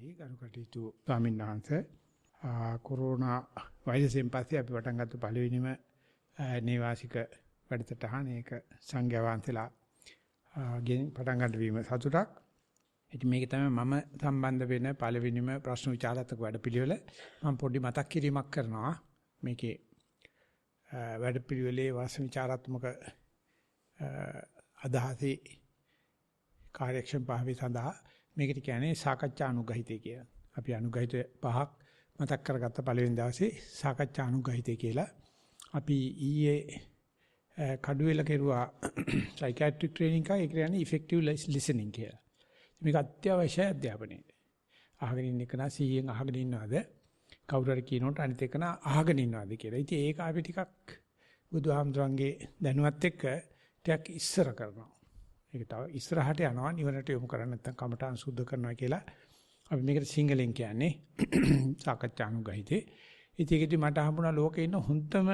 අවසරයි ගරු කටයුතු ස්වාමීන් වහන්සේ කොරෝනා වෛරසයෙන් පස්සේ අපි පටන් ගත්ත පළවෙනිම නේවාසික වැඩසටහන ඒක සංඝයා වහන්සේලා ගෙන් පටන් ගන්න වීම සතුටක්. ඉතින් මේක තමයි මම සම්බන්ධ වෙන පළවෙනිම ප්‍රශ්න විචාරාත්මක වැඩපිළිවෙල. මම පොඩි මතක් කිරීමක් කරනවා. මේකේ වැඩපිළිවෙලේ වාස විචාරාත්මක අදහසේ කාර්යක්ෂම භාවය සඳහා මේකට කියන්නේ සාකච්ඡා අනුගහිතය කියලා. අපි අනුගහිත පහක් මතක් කරගත්ත පළවෙනි දවසේ සාකච්ඡා අනුගහිතය කියලා. අපි ඊයේ කඩුවෙල කෙරුවා සයිකියාට්‍රික් ට්‍රේනින් එකක්. ඒක කියන්නේ ඉෆෙක්ටිව් ලිසනින් කියලා. මේක අත්‍යවශ්‍ය අධ්‍යාපනයේ. අහගෙන ඉන්න එක නා 100න් අහගෙන ඉන්නවද? කවුරු හරි කියනකොට අනිත් එක නා අහගෙන ඉන්නවද කියලා. ඉතින් ඒක අපි ටිකක් බුදුහාමුදුරන්ගේ දැනුවත් එක්ක ටිකක් ඉස්සර කරනවා. ඒක තව ඉස්සරහට යනවා නිවනට යොමු කරන්නේ නැත්නම් කමඨාන් සුද්ධ කරනවා කියලා අපි මේකට සිංහලෙන් කියන්නේ සාකච්ඡා අනුගහිතේ. ඉතින් ඒකදී මට හම්බුණා ලෝකේ ඉන්න හොඳම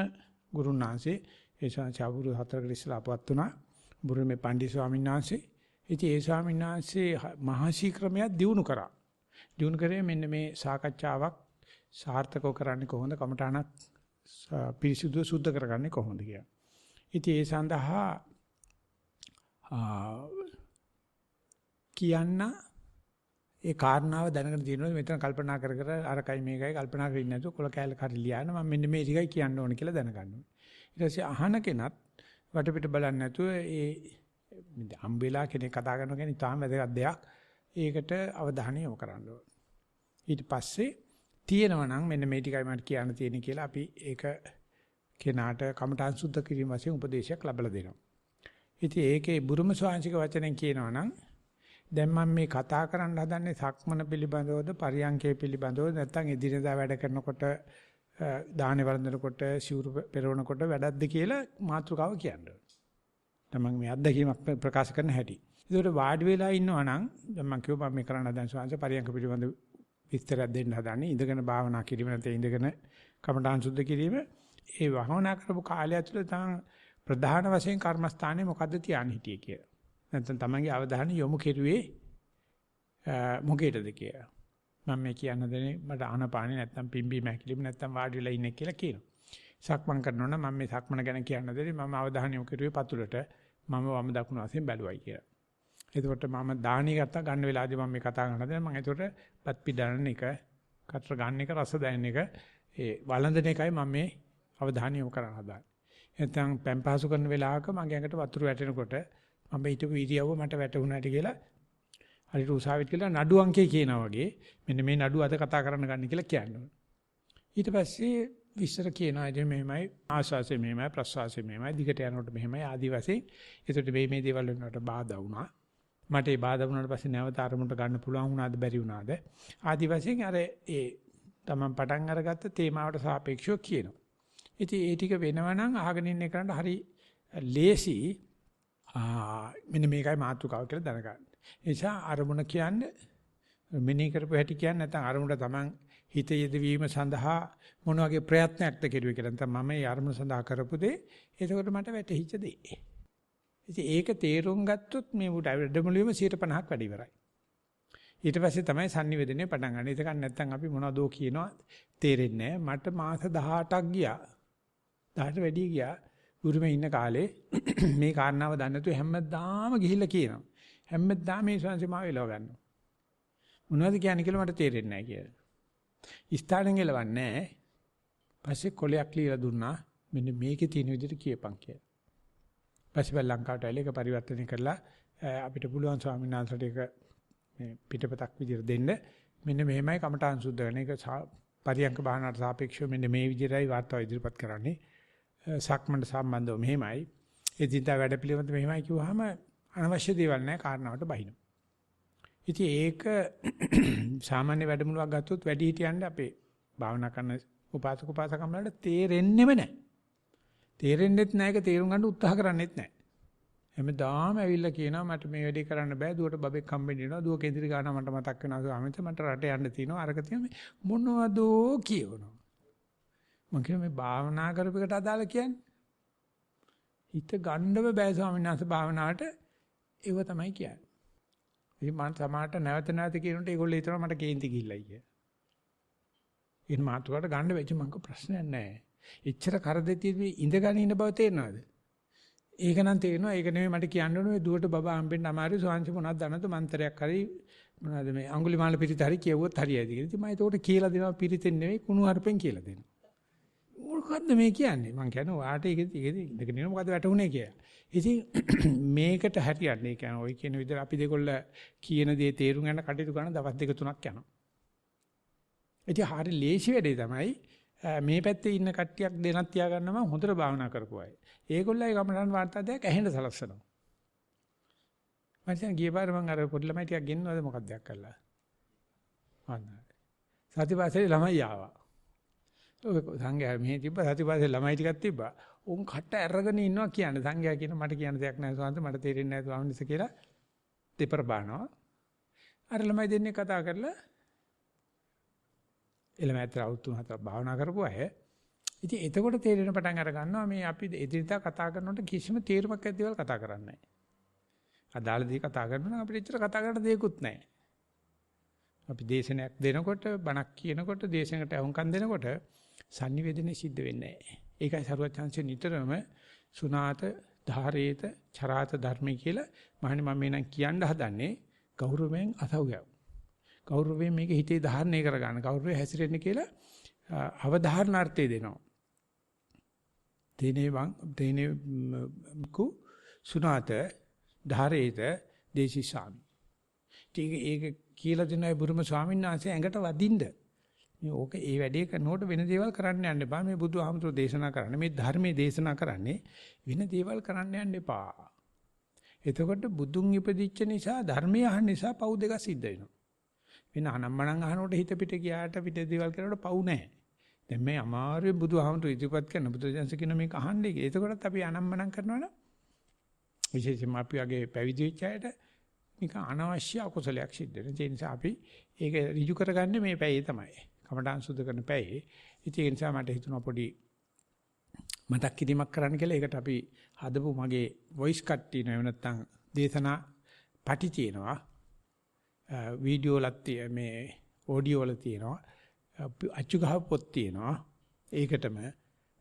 ගුරුන් වහන්සේ ඒ ශාවුරු 4කට ඉස්සලා අපවත් වුණා. බුරුමේ පණ්ඩිත ස්වාමීන් වහන්සේ. ඉතින් ඒ ස්වාමීන් වහන්සේ මහසී ක්‍රමයක් දිනු කරා. දිනු කරේ මෙන්න මේ සාකච්ඡාවක් සාර්ථකව කරන්නේ කොහොමද කමඨානක් පිරිසිදුව සුද්ධ කරගන්නේ කොහොමද කියලා. ඉතින් ඒ සඳහා කියන්න ඒ කාරණාව දැනගෙන තියෙනවා මෙතන කල්පනා කර කර අරකයි මේකයි කල්පනා කරන්නේ නැතුව කොල කැල කරි ලියන්න මම මෙන්න මේ ටිකයි කියන්න ඕන කියලා දැනගන්න ඕනේ. ඊට පස්සේ අහන කෙනත් වටපිට බලන්නේ නැතුව ඒ අම්බෙලා කෙනෙක් කතා කරනවා කියන්නේ තාම වැදගත් දෙයක්. ඒකට අවධානය යොමු කරන්න ඕනේ. ඊට පස්සේ තියෙනවා නම් මෙන්න මේ ටිකයි මට කියන්න තියෙන්නේ කියලා අපි ඒක කෙනාට කමඨාන් සුද්ධ කිරීම වශයෙන් උපදේශයක් ලැබලා දෙනවා. ඉතින් ඒකේ බුරුම ස්වාංශික වචනෙන් කියනවා නම් දැන් මම මේ කතා කරන්න හදන්නේ සක්මන පිළිබඳවද පරියංකේ පිළිබඳවද නැත්නම් එදිනෙදා වැඩ කරනකොට දාහනේ වළඳනකොට සිවුරු පෙරවනකොට වැඩක්ද කියලා මාතෘකාව කියන්නේ. තමන් මේ අත්දැකීමක් ප්‍රකාශ කරන හැටි. ඒකට වාඩි වෙලා ඉන්නවා නම් දැන් මම කිව්වා මම මේ කරන්න හදන ස්වාංශ පරියංක පිළිබඳ විස්තරයක් දෙන්න හදන්නේ ඉඳගෙන භාවනා කිරීම නැත්නම් ඉඳගෙන කමඨාන් සුද්ධ කිරීම. ඒ භාවනා කරපු කාලය ඇතුළත තමයි ප්‍රධාන වශයෙන් කර්මස්ථානේ මොකද්ද තියාගෙන හිටියේ කියලා. නැත්නම් තමන්ගේ අවධානය යොමු කෙරුවේ මොකේද කියලා. මම මේ කියන්න දෙන්නේ මට ආනපානේ නැත්නම් පිම්බීම හැකිලිම නැත්නම් වාඩි වෙලා ඉන්නේ කියලා කියනවා. සක්මන් කරනවා නම් මම මේ සක්මන ගැන කියන්න දෙන්නේ මම අවධානය යොමු කෙරුවේ පතුලට මම වම දකුණු වශයෙන් බැලුවයි කියලා. එතකොට මම දාහනිය ගත්තා ගන්න වෙලාවදී මම මේ කතා කරනද මම එතකොට පත් පිටරන එක කතර ගන්න එක රස දැනෙන එක ඒ වළඳන එකයි මම මේ අවධානය යොමු කරන්න හදාන්නේ. නැත්නම් පම්පාසු කරන වෙලාවක මගේ ඇඟට වතුර වැටෙනකොට මම හිතපු ඉරියව්ව මට වැටුණාට කියලා හරියට උසාවිත් කියලා නඩු අංකේ කියනවා වගේ මෙන්න මේ නඩු අද කතා කරන්න ගන්න කියලා කියනවා. ඊට පස්සේ විස්තර කියනවා ඉතින් මෙහෙමයි ආශාසෙ මෙහෙමයි ප්‍රසවාසෙ මෙහෙමයි දිගට යනකොට මෙහෙමයි ආදි වශයෙන්. ඒකට මේ දේවල් වලට බාධා වුණා. මට ඒ බාධා වුණාට පස්සේ නැවත අරමුණට ගන්න පුළුවන් වුණාද බැරි වුණාද ආදි වශයෙන් අර ඒ තමන් පටන් අරගත්ත තේමාවට සාපේක්ෂව කියනවා. ඉතින් ඒ ටික වෙනවනම් අහගෙන ඉන්න එකට හරි ලේසි මෙන්න මේකයි මාතෘකාව කියලා දැනගන්න. ඒ නිසා අරමුණ කියන්නේ මෙනෙහි කරපු හැටි කියන්නේ නැත්නම් අරමුණට තමන් හිත යෙදවීම සඳහා මොන වගේ ප්‍රයත්නයක්ද කෙරුවේ කියලා. නැත්නම් මම මේ අරමුණ සඳහා කරපු දේ එතකොට මට වැටහිච්ච දේ. ඉතින් ඒක තේරුම් ගත්තොත් මේ වැඩමුළුවේම 150ක් වැඩි ඉවරයි. ඊට පස්සේ තමයි sannivedanaye පටන් ගන්න. ඒක නැත්නම් අපි මොනවදෝ කියනවා තේරෙන්නේ නැහැ. මට මාස 18ක් ගියා. 18ට වැඩි ගියා. ගුරුමේ ඉන්න කාලේ මේ කාරණාව දන්නේ නැතුව හැමදාම ගිහිල්ලා කියනවා. හැමදාම මේ සංසමාව එලව ගන්නවා. මොනවද කියන්නේ කියලා මට තේරෙන්නේ නැහැ කියලා. ස්ථානෙන් එලවන්නේ නැහැ. පස්සේ කොලයක් ලියලා දුන්නා. මෙන්න මේකේ තියෙන විදිහට කියපන් කියලා. පස්සේ ලංකාවට ඇවිල්ලා ඒක පරිවර්තනය කරලා අපිට පුළුවන් ස්වාමීන් වහන්සේට ඒක මේ පිටපතක් විදිහට දෙන්න. මෙන්න මෙහෙමයි කමඨාන් සුද්ධ කරන එක පරියංක භාවනාවට සාපේක්ෂව මෙන්න මේ විදිහටයි වාර්තාව ඉදිරිපත් කරන්නේ. සක්මන්ට සම්බන්ධව මෙහෙමයි. එදිනදා වැඩ පිළිවෙලට මෙහෙමයි කිව්වහම අනවශ්‍ය දේවල් නැහැ කාරණාවට බහිනවා. ඉතින් ඒක සාමාන්‍ය වැඩමුළුවක් ගත්තොත් වැඩි හිටියන්නේ අපේ භාවනා කරන උපාසක උපාසකම් වලට තේරෙන්නෙම නැහැ. තේරෙන්නෙත් නැහැ ඒක තේරුම් ගන්න උත්සාහ කරන්නෙත් නැහැ. හැමදාම ඇවිල්ලා කියනවා මට මේ වැඩේ කරන්න බෑ දුවට බබෙක් හම්බෙන්න වෙනවා දුව කෙන්දිරි ගානවා මට මතක් වෙනවා ස්වාමීන් වහන්සේ මට රට යන්න තියෙනවා අරක තියෙනවා මොනවදෝ කියවනවා. මම කියන මේ භාවනා කරපෙකට අදාළ කියන්නේ හිත ගන්නව බෑ ස්වාමීන් වහන්සේ භාවනාවට ඒව තමයි කියන්නේ. ඉතින් මම සමහරට නැවත කියනකොට ඒගොල්ලෝ හිතනවා මට කේන්ති ගිහිල්ලයි කියලා. ඉතින් මාතුකාට ගන්න වෙච්ච මංක ප්‍රශ්නයක් නැහැ. එච්චර කරදෙතිවි ඉඳගෙන ඉන්න බව තේරෙනවද? ඒක නම් තේරෙනවා. ඒක නෙමෙයි මට කියන්න ඕනේ දුවට බබා හම්බෙන්න අමාරුයි. සෝංශ මොනවද දන්නද මන්තරයක් හරි මොනවද මේ අඟුලිමාල පිරිත හරි කියවුවොත් හරියයිද කියලා. ඉතින් මම ඒකට කියලා දෙනවා පිරිතෙන් නෙවෙයි කුණු හarpen කියලා දෙනවා. මොකක්ද මේ කියන්නේ? මං කියන්නේ ඔයාට ඒක ඉඳගෙන ඉන්න මොකද වැටුනේ කියලා. ඉතින් මේකට හරියන්නේ කියන්නේ ඔය කියන විදිහට අපි දෙකොල්ල කියන දේ තේරුම් ගන්න කටයුතු කරන දවස් දෙක තුනක් යනවා. ඉතින් හරි ලේසි වැඩේ තමයි මේ පැත්තේ ඉන්න කට්ටියක් දෙනක් තියාගන්න මම හොඳට භාවනා කරපු අය. ඒගොල්ලෝ ගමනන් වාර්තා දෙයක් ඇහෙන්න සලස්සනවා. මම දැන් ගිය පාර මම අර පොඩි ළමයි ටිකක් ගෙන්නවද මොකක්ද දෙයක් කරලා. අන්න. සතිපස්සේ ළමයි ආවා. ඔය සංඝයා මෙහි තිබ්බ සතිපස්සේ ළමයි ටිකක් තිබ්බා. උන් කට ඇරගෙන ඉන්නවා කියන්නේ සංඝයා කියන මට කියන දෙයක් නැහැ ස්වාමීන් මට තේරෙන්නේ නැහැ ස්වාමීන් වහන්සේ කියලා දෙපර බානවා. අර ළමයි දෙන්නේ කතා කරලා එළමැත්තර අවුරුදු 4ක් භාවනා කරපු අය. ඉතින් එතකොට තේරෙන පටන් අර ගන්නවා මේ අපි එදිනදා කතා කරනකොට කිසිම තේරුමක් නැති දේවල් කතා කරන්නේ නැහැ. අදාළ දේ කතා කරනවා නම් අපිට එච්චර කතා කරන්න දෙයක්වත් නැහැ. අපි දේශනයක් දෙනකොට බණක් කියනකොට දේශනකට අහුම්කම් දෙනකොට sannivedana සිද්ධ වෙන්නේ නැහැ. ඒකයි සරුවත් chance නිතරම සුනාත ධාරේත චරාත ධර්මයි කියලා මහණි මම මේ නම් කියන්න හදන්නේ ගෞරවයෙන් අසව්‍යව. ගෞරවයෙන් මේක හිතේ ධාරණය කරගන්න. ගෞරවය හැසිරෙන්න කියලා අවධාරණාර්ථය දෙනවා. තේනේ කු සුනාත ධාරේත දේශිසාමි. ඒක කියලා දෙනයි බුදුම ස්වාමීන් වහන්සේ ඇඟට වදින්න. මේ ඕක ඒ වැඩේ කරනකොට වෙන දේවල් කරන්න යන්න එපා. මේ බුදුහාමුදුරෝ දේශනා කරන්නේ මේ ධර්මයේ දේශනා කරන්නේ වෙන දේවල් කරන්න යන්න එපා. එතකොට බුදුන් ඉපදිච්ච නිසා ධර්මය අහන්න නිසා පව් දෙක සිද්ධ වෙනවා. වෙන අනම්මනම් අහනකොට හිත පිට ගියාට පිට දේවල් කරනකොට පව් නැහැ. දැන් මේ අමාරුවේ බුදුහාමුදුරෝ ඉදිරිපත් කරන බුදුදහම කියන මේක අහන්නේ කියලා. එතකොටත් අපි අනම්මනම් කරනවනේ. විශේෂයෙන්ම අපි වගේ පැවිදි වෙච්ච අයට නිකන් අනවශ්‍ය අකුසලයක් සිද්ධ වෙනවා. ඒ නිසා අපි ඒක ඍජු කරගන්නේ මේ පැයේ තමයි. කමඨාන් සුද්ධ කරන පැයේ. ඉතින් ඒ නිසා මට හිතුණා පොඩි මතක් කිරීමක් කරන්න කියලා. ඒකට අපි හදපු මගේ වොයිස් කට් තියෙනවා. එහෙම නැත්නම් දේශනා පටි තියෙනවා. වීඩියෝ වලත් මේ ඔඩියෝ වල තියෙනවා. අච්චු ගහ පොත් තියෙනවා. ඒකටම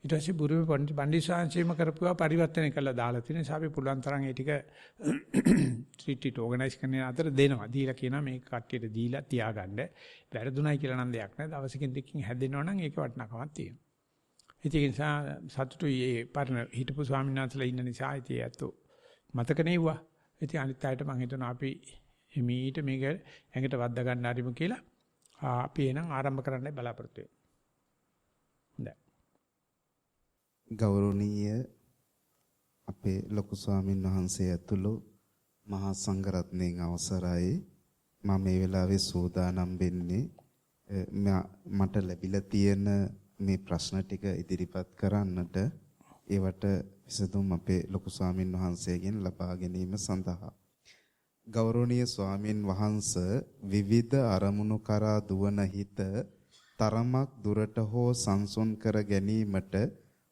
ඊට පස්සේ බුරුමේ පණ්ඩිතසාංශේම කරපුවා පරිවර්තනය කළා දාලා තියෙන නිසා අපි පුළුවන් තරම් ඒ ටික ට්‍රීට් ඕගනයිස් කරන අතර දෙනවා. දීලා කියනවා මේ කට්ටියට දීලා තියාගන්න. වැරදුණයි කියලා නම් දෙයක් නැහැ. දවසකින් දෙකකින් හැදෙනවා නම් ඒක වටිනාකමක් තියෙනවා. ඒ නිසා සතුටුයි මේ පරණ හිටපු ස්වාමීන් වහන්සේලා ඉන්න නිසා ඉතින් ඇත්තෝ මතක නෙවුවා. ඉතින් අනිත් අයට මම හිතනවා අපි හිමීට මේක ඇඟට වද්දා ගන්න ආරිමු කියලා අපි එනම් ආරම්භ කරන්නයි බලාපොරොත්තු වෙන්නේ. ගෞරවනීය අපේ ලොකු ස්වාමින් වහන්සේ ඇතුළු මහා සංඝරත්නයන් අවසරයි මම මේ වෙලාවේ සූදානම් වෙන්නේ මට ලැබිලා තියෙන මේ ප්‍රශ්න ටික ඉදිරිපත් කරන්නට ඒවට විසඳුම් අපේ ලොකු ස්වාමින් වහන්සේගෙන් ලබා ගැනීම සඳහා ගෞරවනීය ස්වාමින් වහන්සේ විවිධ අරමුණු කරා දුවන හිත තරමක් දුරට හෝ සංසුන් කර ගැනීමට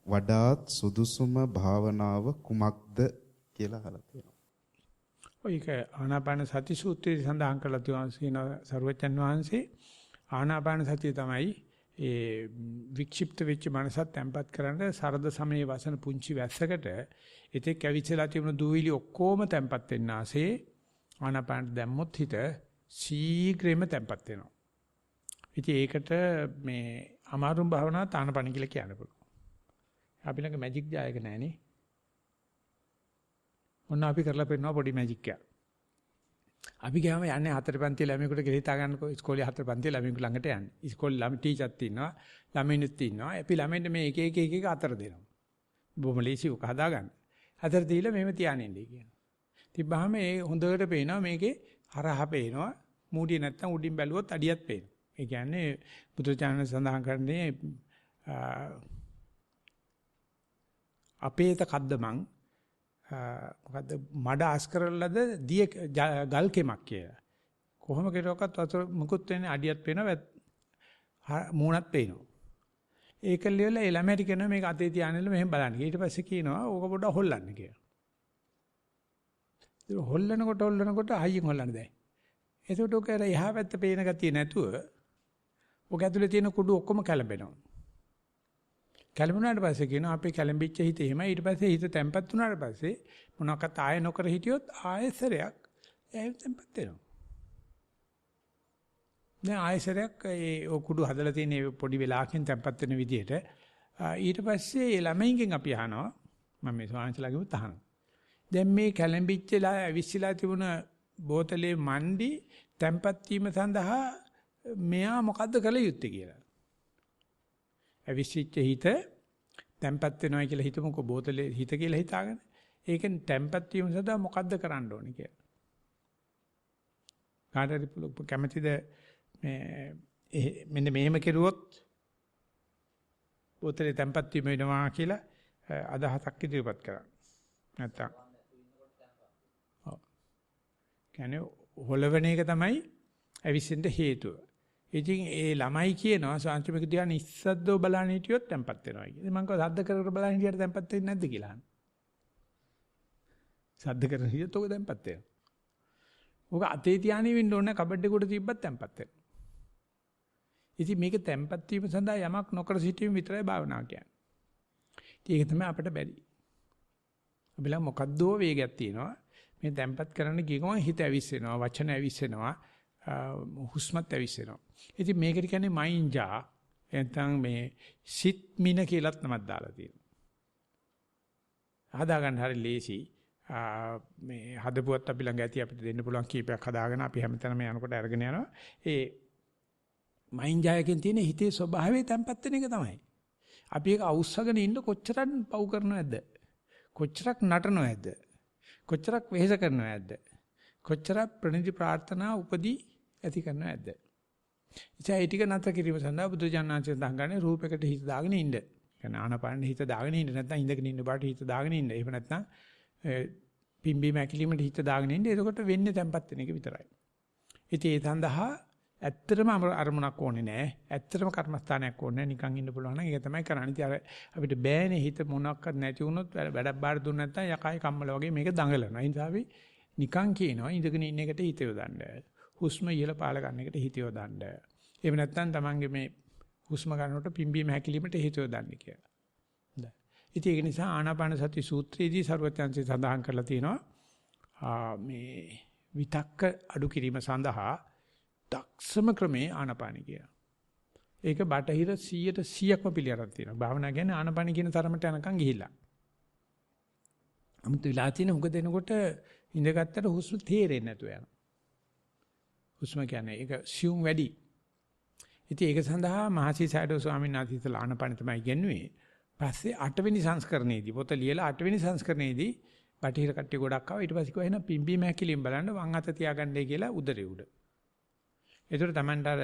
වඩාත් සුදුසුම භාවනාව කුමක්ද කියලා අහලා තියෙනවා. ඔයක ආනාපාන සති සූත්‍රයේ සඳහන් කරලා තියෙන සරුවචන් වහන්සේ ආනාපාන සතිය තමයි ඒ වික්ෂිප්ත වෙච්ච මනසත් තැම්පත් කරන්න සරද සමයේ වසන පුංචි වැස්සකට ඒතෙක් කැවිචලා තිබුණු දූවිලි ඔක්කොම තැම්පත් වෙන්න ආසේ ආනාපාන දැම්මොත් හිත ශීඝ්‍රයෙන්ම තැම්පත් වෙනවා. ඉතින් ඒකට මේ අමාරුම භාවනාව ආනාපාන කියලා කියන්න පුළුවන්. අපි ළඟ මැජික් ජායක නැහනේ. ඔන්න අපි කරලා පෙන්නනවා පොඩි මැජික් එකක්. අපි ගියාම යන්නේ හතර පන්ති ළමයෙකුට කියලා හිතා ගන්නකො ඉස්කෝලේ හතර පන්ති ළමයෙකු ළඟට යන්නේ. ඉස්කෝලේ ළම ටීචර්ත් ඉන්නවා, ළමයිනුත් ඉන්නවා. අපි ළමයින්ට මේ එක එක අතර දෙනවා. බොහොම ලේසි උක හදා ගන්න. අතර දීලා මෙහෙම තියාගෙන ඉන්නේ කියනවා. තිබ්බහම ඒ හොඳට පේනවා මේකේ හරහා පේනවා. මූඩිය නැත්තම් උඩින් බැලුවොත් අඩියක් පේනවා. ඒ කියන්නේ බුදුචානන් සඳහන් කරන්නේ අපේත කද්දමං මොකද්ද මඩ අස්කරලද දිය ගල් කෙමක් කියලා. කොහොම කෙරුවක්වත් වතුර මුකුත් වෙන්නේ අඩියක් පේනවා මූණත් පේනවා. ඒක ලියලා ඒ ළමයට කියනවා මේක අතේ තියාගෙන මෙහෙම බලන්න. ඊට පස්සේ කියනවා ඕක පොඩ්ඩක් හොල්ලන්න කියලා. ඒක හොල්ලනකොට හයියෙන් හොල්ලන්න දැන්. එතකොට ඔක අර එහා පැත්ත පේන ගතිය නැතුව ඔක ඇතුලේ තියෙන කුඩු ඔක්කොම කැළඹෙනවා. කැළඹුණාට පස්සේ කියනවා අපි කැළඹිච්ච හිත එහෙමයි. ඊට පස්සේ හිත තැම්පත් වුණාට පස්සේ මොනවාකට ආය නොකර හිටියොත් ආයෙසරයක් ඒ තැම්පත් වෙනවා. දැන් ආයෙසරයක් ඒ කුඩු හදලා තියෙන පොඩි වෙලාවකින් තැම්පත් වෙන විදිහට ඊට පස්සේ ඒ ළමයින්ගෙන් අපි අහනවා මම මේ ස්වාමීන්වහන්සේලාගෙම තහනවා. දැන් මේ කැළඹිච්චලා ඇවිස්සලා තිබුණ බෝතලේ මණ්ඩි තැම්පත් වීම සඳහා මෙයා මොකද්ද කළ යුත්තේ කියලා. ඇවිස්සිච්ච හිත තැම්පත් වෙනවා කියලා හිතමුකෝ බෝතලේ හිත කියලා හිතාගෙන. ඒකෙන් තැම්පත් වීම සඳහා මොකද්ද කරන්න ඕනේ කියලා. කාටරි කැමැතිද මේ මෙන්න මෙහෙම කෙරුවොත් බෝතලේ තැම්පත් වීම වෙනවා කියලා අදහසක් ඉදිරිපත් කරා. නැත්තම් ඔව්. කියන්නේ හොලවන එක තමයි ඇවිස්සෙන්න හේතුව. ඉතින් ඒ ළමයි කියනවා සාංශමික ධ්‍යාන ඉස්සද්දෝ බලන්න හිටියොත් තැම්පත් වෙනවා කියලා. මම කිව්වා සද්ද කර කර බලන්න හිටියට තැම්පත් වෙන්නේ නැද්ද කියලා අහනවා. සද්ද කරන හිටියොත් ඔක තැම්පත් වෙනවා. ඔක අතේ තියාගෙන ඉන්න ඕනේ කබඩ් එකට තිබ්බත් තැම්පත් වෙනවා. ඉතින් මේක තැම්පත් වීම සඳහා යමක් නොකර සිටීම විතරයි භාවනාව කියන්නේ. ඉතින් ඒක තමයි අපිට බැරි. අපි ළඟ මොකද්දෝ වේගයක් තියෙනවා. මේ තැම්පත් කරන්න ගිය ගමන් හිත ඇවිස්සෙනවා, වචන ඇවිස්සෙනවා, හුස්මත් ඇවිස්සෙනවා. ඉතින් මේකට කියන්නේ මයින්ජා නැත්නම් මේ සිත් මින කියලාත් නමක් දාලා තියෙනවා. හදාගන්න හරි ලේසි. මේ හදපුවත් අපි ළඟ ඇති අපිට දෙන්න පුළුවන් කීපයක් හදාගෙන අපි හැමතැනම යනකොට අරගෙන යනවා. ඒ මයින්ජායකින් තියෙන හිතේ ස්වභාවය තැම්පත් වෙන එක තමයි. අපි ඒක අවුස්සගෙන ඉන්න කොච්චරක් පව් කරනවද? කොච්චරක් නටනවද? කොච්චරක් වෙහෙස කරනවද? කොච්චරක් ප්‍රණිදි ප්‍රාර්ථනා උපදී ඇති කරනවද? ඉතින් ඒ ටික නතර කිරීම සඳහා බුදුජානනාංශය දහගන්නේ රූපයකට හිත දාගෙන ඉන්න. කියන්නේ ආනපානෙ හිත දාගෙන ඉන්න නැත්නම් ඉඳගෙන ඉන්න බාට හිත දාගෙන ඉන්න. එහෙම නැත්නම් පිම්බි මැකිලිමට හිත දාගෙන ඉන්න. එතකොට වෙන්නේ තැම්පත් වෙන එක විතරයි. ඉතින් ඒ සඳහා ඇත්තටම අරමුණක් ඕනේ නැහැ. ඇත්තටම කර්මස්ථානයක් ඕනේ නැහැ. නිකන් ඉන්න පුළුවන් නම් ඒක තමයි කරන්නේ. ඉතින් අපිට බෑනේ හිත මොනක්වත් නැති වුණොත් වැඩක් බාර දුන්න නැත්නම් යකයි කම්මල වගේ මේක දඟලනවා. ඒ නිසා අපි නිකන් කියනවා ඉඳගෙන ඉන්න එකට හිත යොදන්න. හුස්ම ඉහළ පාල ගන්න එකට හිත යොදන්න. එහෙම නැත්නම් Tamange මේ හුස්ම ගන්නකොට පිම්බීම හැකිලීමට හිත යොදන්න කියලා. හොඳයි. ඉතින් ඒක නිසා ආනාපාන සති සූත්‍රයේදී සර්වඥාන්සේ සඳහන් කරලා තියෙනවා මේ විතක්ක අඩු කිරීම සඳහා දක්ෂම ක්‍රමේ ආනාපාන කියලා. ඒක බටහිර 100%ක්ම පිළිඅරන් තියෙනවා. භාවනා කියන්නේ ආනාපාන කියන තරමට යනකම් ගිහිල්ලා. 아무ත් විලා තියෙන උග දෙනකොට ඉඳගත්තට හුස්ම තේරෙන්නේ නැතුව යනවා. හුස්ම කියන්නේ ඒක සියුම් වැඩි. ඉතින් ඒක සඳහා මහසි සයඩෝ ස්වාමීන් වහන්සේ ඉතලා ආනාපාන තමයි ගෙන්නුවේ. පස්සේ 8 වෙනි සංස්කරණයේදී පොත ලියලා 8 වෙනි සංස්කරණයේදී බටහිර කට්ටිය ගොඩක් ආවා. ඊට පස්සේ කිව්වා එහෙනම් පිම්බීම හැකිලිම් බලන්න වම් අත තියාගන්නයි කියලා උදරේ උඩ. ඒතර Tamanට අර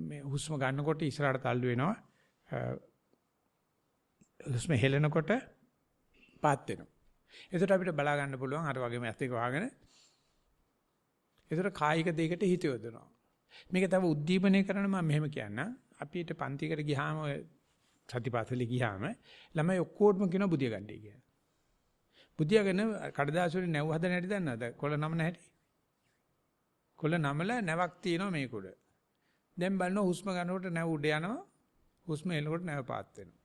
මේ හුස්ම ගන්නකොට ඉස්සරහට තල්ලු වෙනවා. හුස්ම හෙලනකොට පාත් වෙනවා. ඒතර අපිට බලා ගන්න පුළුවන් අර වගේම ඇස් දෙක වහගෙන. ඒතර කායික දෙයකට හිත යොදනවා. මේක තව උද්දීපනය කරන මම මෙහෙම කියන්නම්. අපිට පන්තිකට ගියාම සතිපාසලේ ගියාම ළමයි ඔක්කොටම කියන බුදිය ගන්නයි කියලා. බුදියගෙන කඩදාසියේ නැව් හදන හැටි දන්නවද? කොළ නමන හැටි. කොළ නමල නැවක් තියෙනවා මේක උඩ. දැන් බලනවා හුස්ම ගන්නකොට නැව උඩ යනවා. හුස්ම එනකොට නැව පාත් වෙනවා.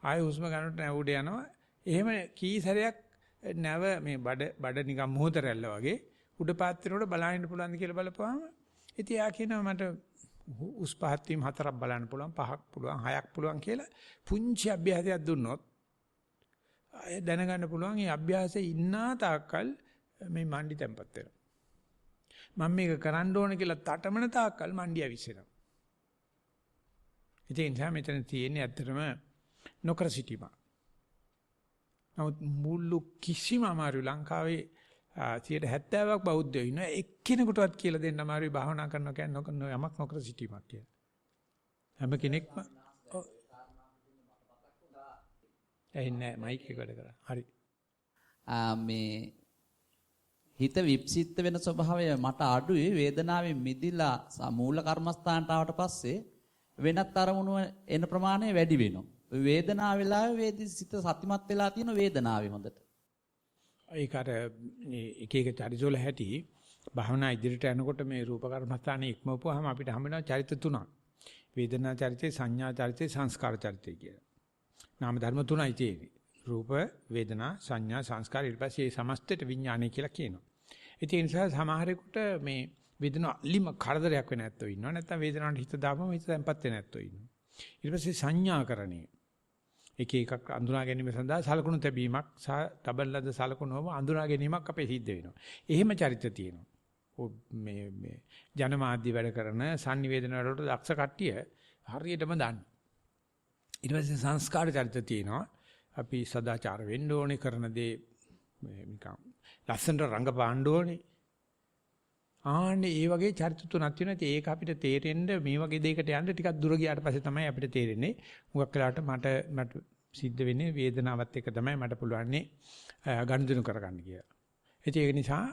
ආයෙ හුස්ම ගන්නකොට නැව උඩ යනවා. එහෙම කී සැරයක් නැව මේ බඩ නිකන් මොහොත රැල්ල වගේ උඩ පාත් වෙනකොට බලන්න පුළුවන්ද කියලා බලපුවාම ඉතින් යා කියනවා මට උස් පහත් වීම 4ක් බලන්න පුළුවන් 5ක් පුළුවන් 6ක් පුළුවන් කියලා පුංචි අභ්‍යාසයක් දුන්නොත් අය දැනගන්න පුළුවන් මේ අභ්‍යාසයේ ඉන්නා තාක්කල් මේ මණ්ඩි තැම්පත් වෙනවා. මම මේක කරන්න ඕන කියලා තටමන තාක්කල් මණ්ඩිය විශ්සෙනවා. ඉතින් මෙතන තියෙන්නේ ඇත්තටම නොකර සිටීම. නමුත් මුළු කිසිම අමාරු ලංකාවේ 70ක් බෞද්ධයෝ ඉන්නවා එක්කෙනෙකුටවත් කියලා දෙන්න අමාරුයි භාවනා කරනවා කියන්නේ යමක් නොකර සිටීමක් කියලා. හැම කෙනෙක්ම එන්නේ මයික් එක වැඩ කරා. හරි. මේ හිත විප්සිත වෙන ස්වභාවය මට අඩුයි වේදනාවෙන් මිදිලා මූල කර්මස්ථානට ආවට පස්සේ වෙනත් අරමුණු එන ප්‍රමාණය වැඩි වෙනවා. වේදනාව වෙලාවේ වේදිසිත සතිමත් වෙලා තියෙන වේදනාවේ හොඳට. ඒක අර එක එක චරිතවල හැටි භාවනා ඉදිරියට යනකොට මේ රූප කර්මස්ථානේ ඉක්මවපුවාම අපිට හම්බ වෙනවා චරිත තුනක්. වේදනා චරිතේ, සංඥා චරිතේ, සංස්කාර චරිතේ කියලා. නාම ධර්ම තුනයි තියෙන්නේ. රූප, වේදනා, සංඥා, සංස්කාර ඊට පස්සේ මේ සමස්තයට විඥානය කියලා කියනවා. ඒ නිසා සමහරෙකුට මේ වේදනාව අලිම කරදරයක් වෙ නැත්තෝ ඉන්නවා. නැත්නම් වේදනාවට හිත දාපම හිත තැම්පත් වෙ නැත්තෝ ඉන්නවා. ඊට පස්සේ සංඥාකරණය. එක එකක් අඳුනා ගැනීම සඳහා සලකුණු තැබීමක් සහ තබලද සලකුණුවම අඳුනා ගැනීමක් අපේ සිද්ධ වෙනවා. එහෙම චරිත තියෙනවා. මේ ජනමාධ්‍ය වැඩ කරන sannivedana වලට දක්ෂ කට්ටිය හරියටම දන්නේ. ඊට පස්සේ සංස්කාර චරිත තියෙනවා. අපි සදාචාර වෙන්න ඕනේ කරන දේ නිකන් ලස්සනට රංගපාන්න ඕනේ. ආන්නේ ඒ වගේ චරිත තුනක් තියෙනවා. ඒක අපිට තේරෙන්න මේ වගේ දෙයකට යන්න ටිකක් දුර ගියාට පස්සේ තමයි අපිට තේරෙන්නේ. මුගක් වෙලාවට මට සිද්ධ වෙන්නේ වේදනාවත් එක්ක තමයි මට පුළුවන්නේ ගනුදෙනු කරගන්න කියලා. ඒක නිසා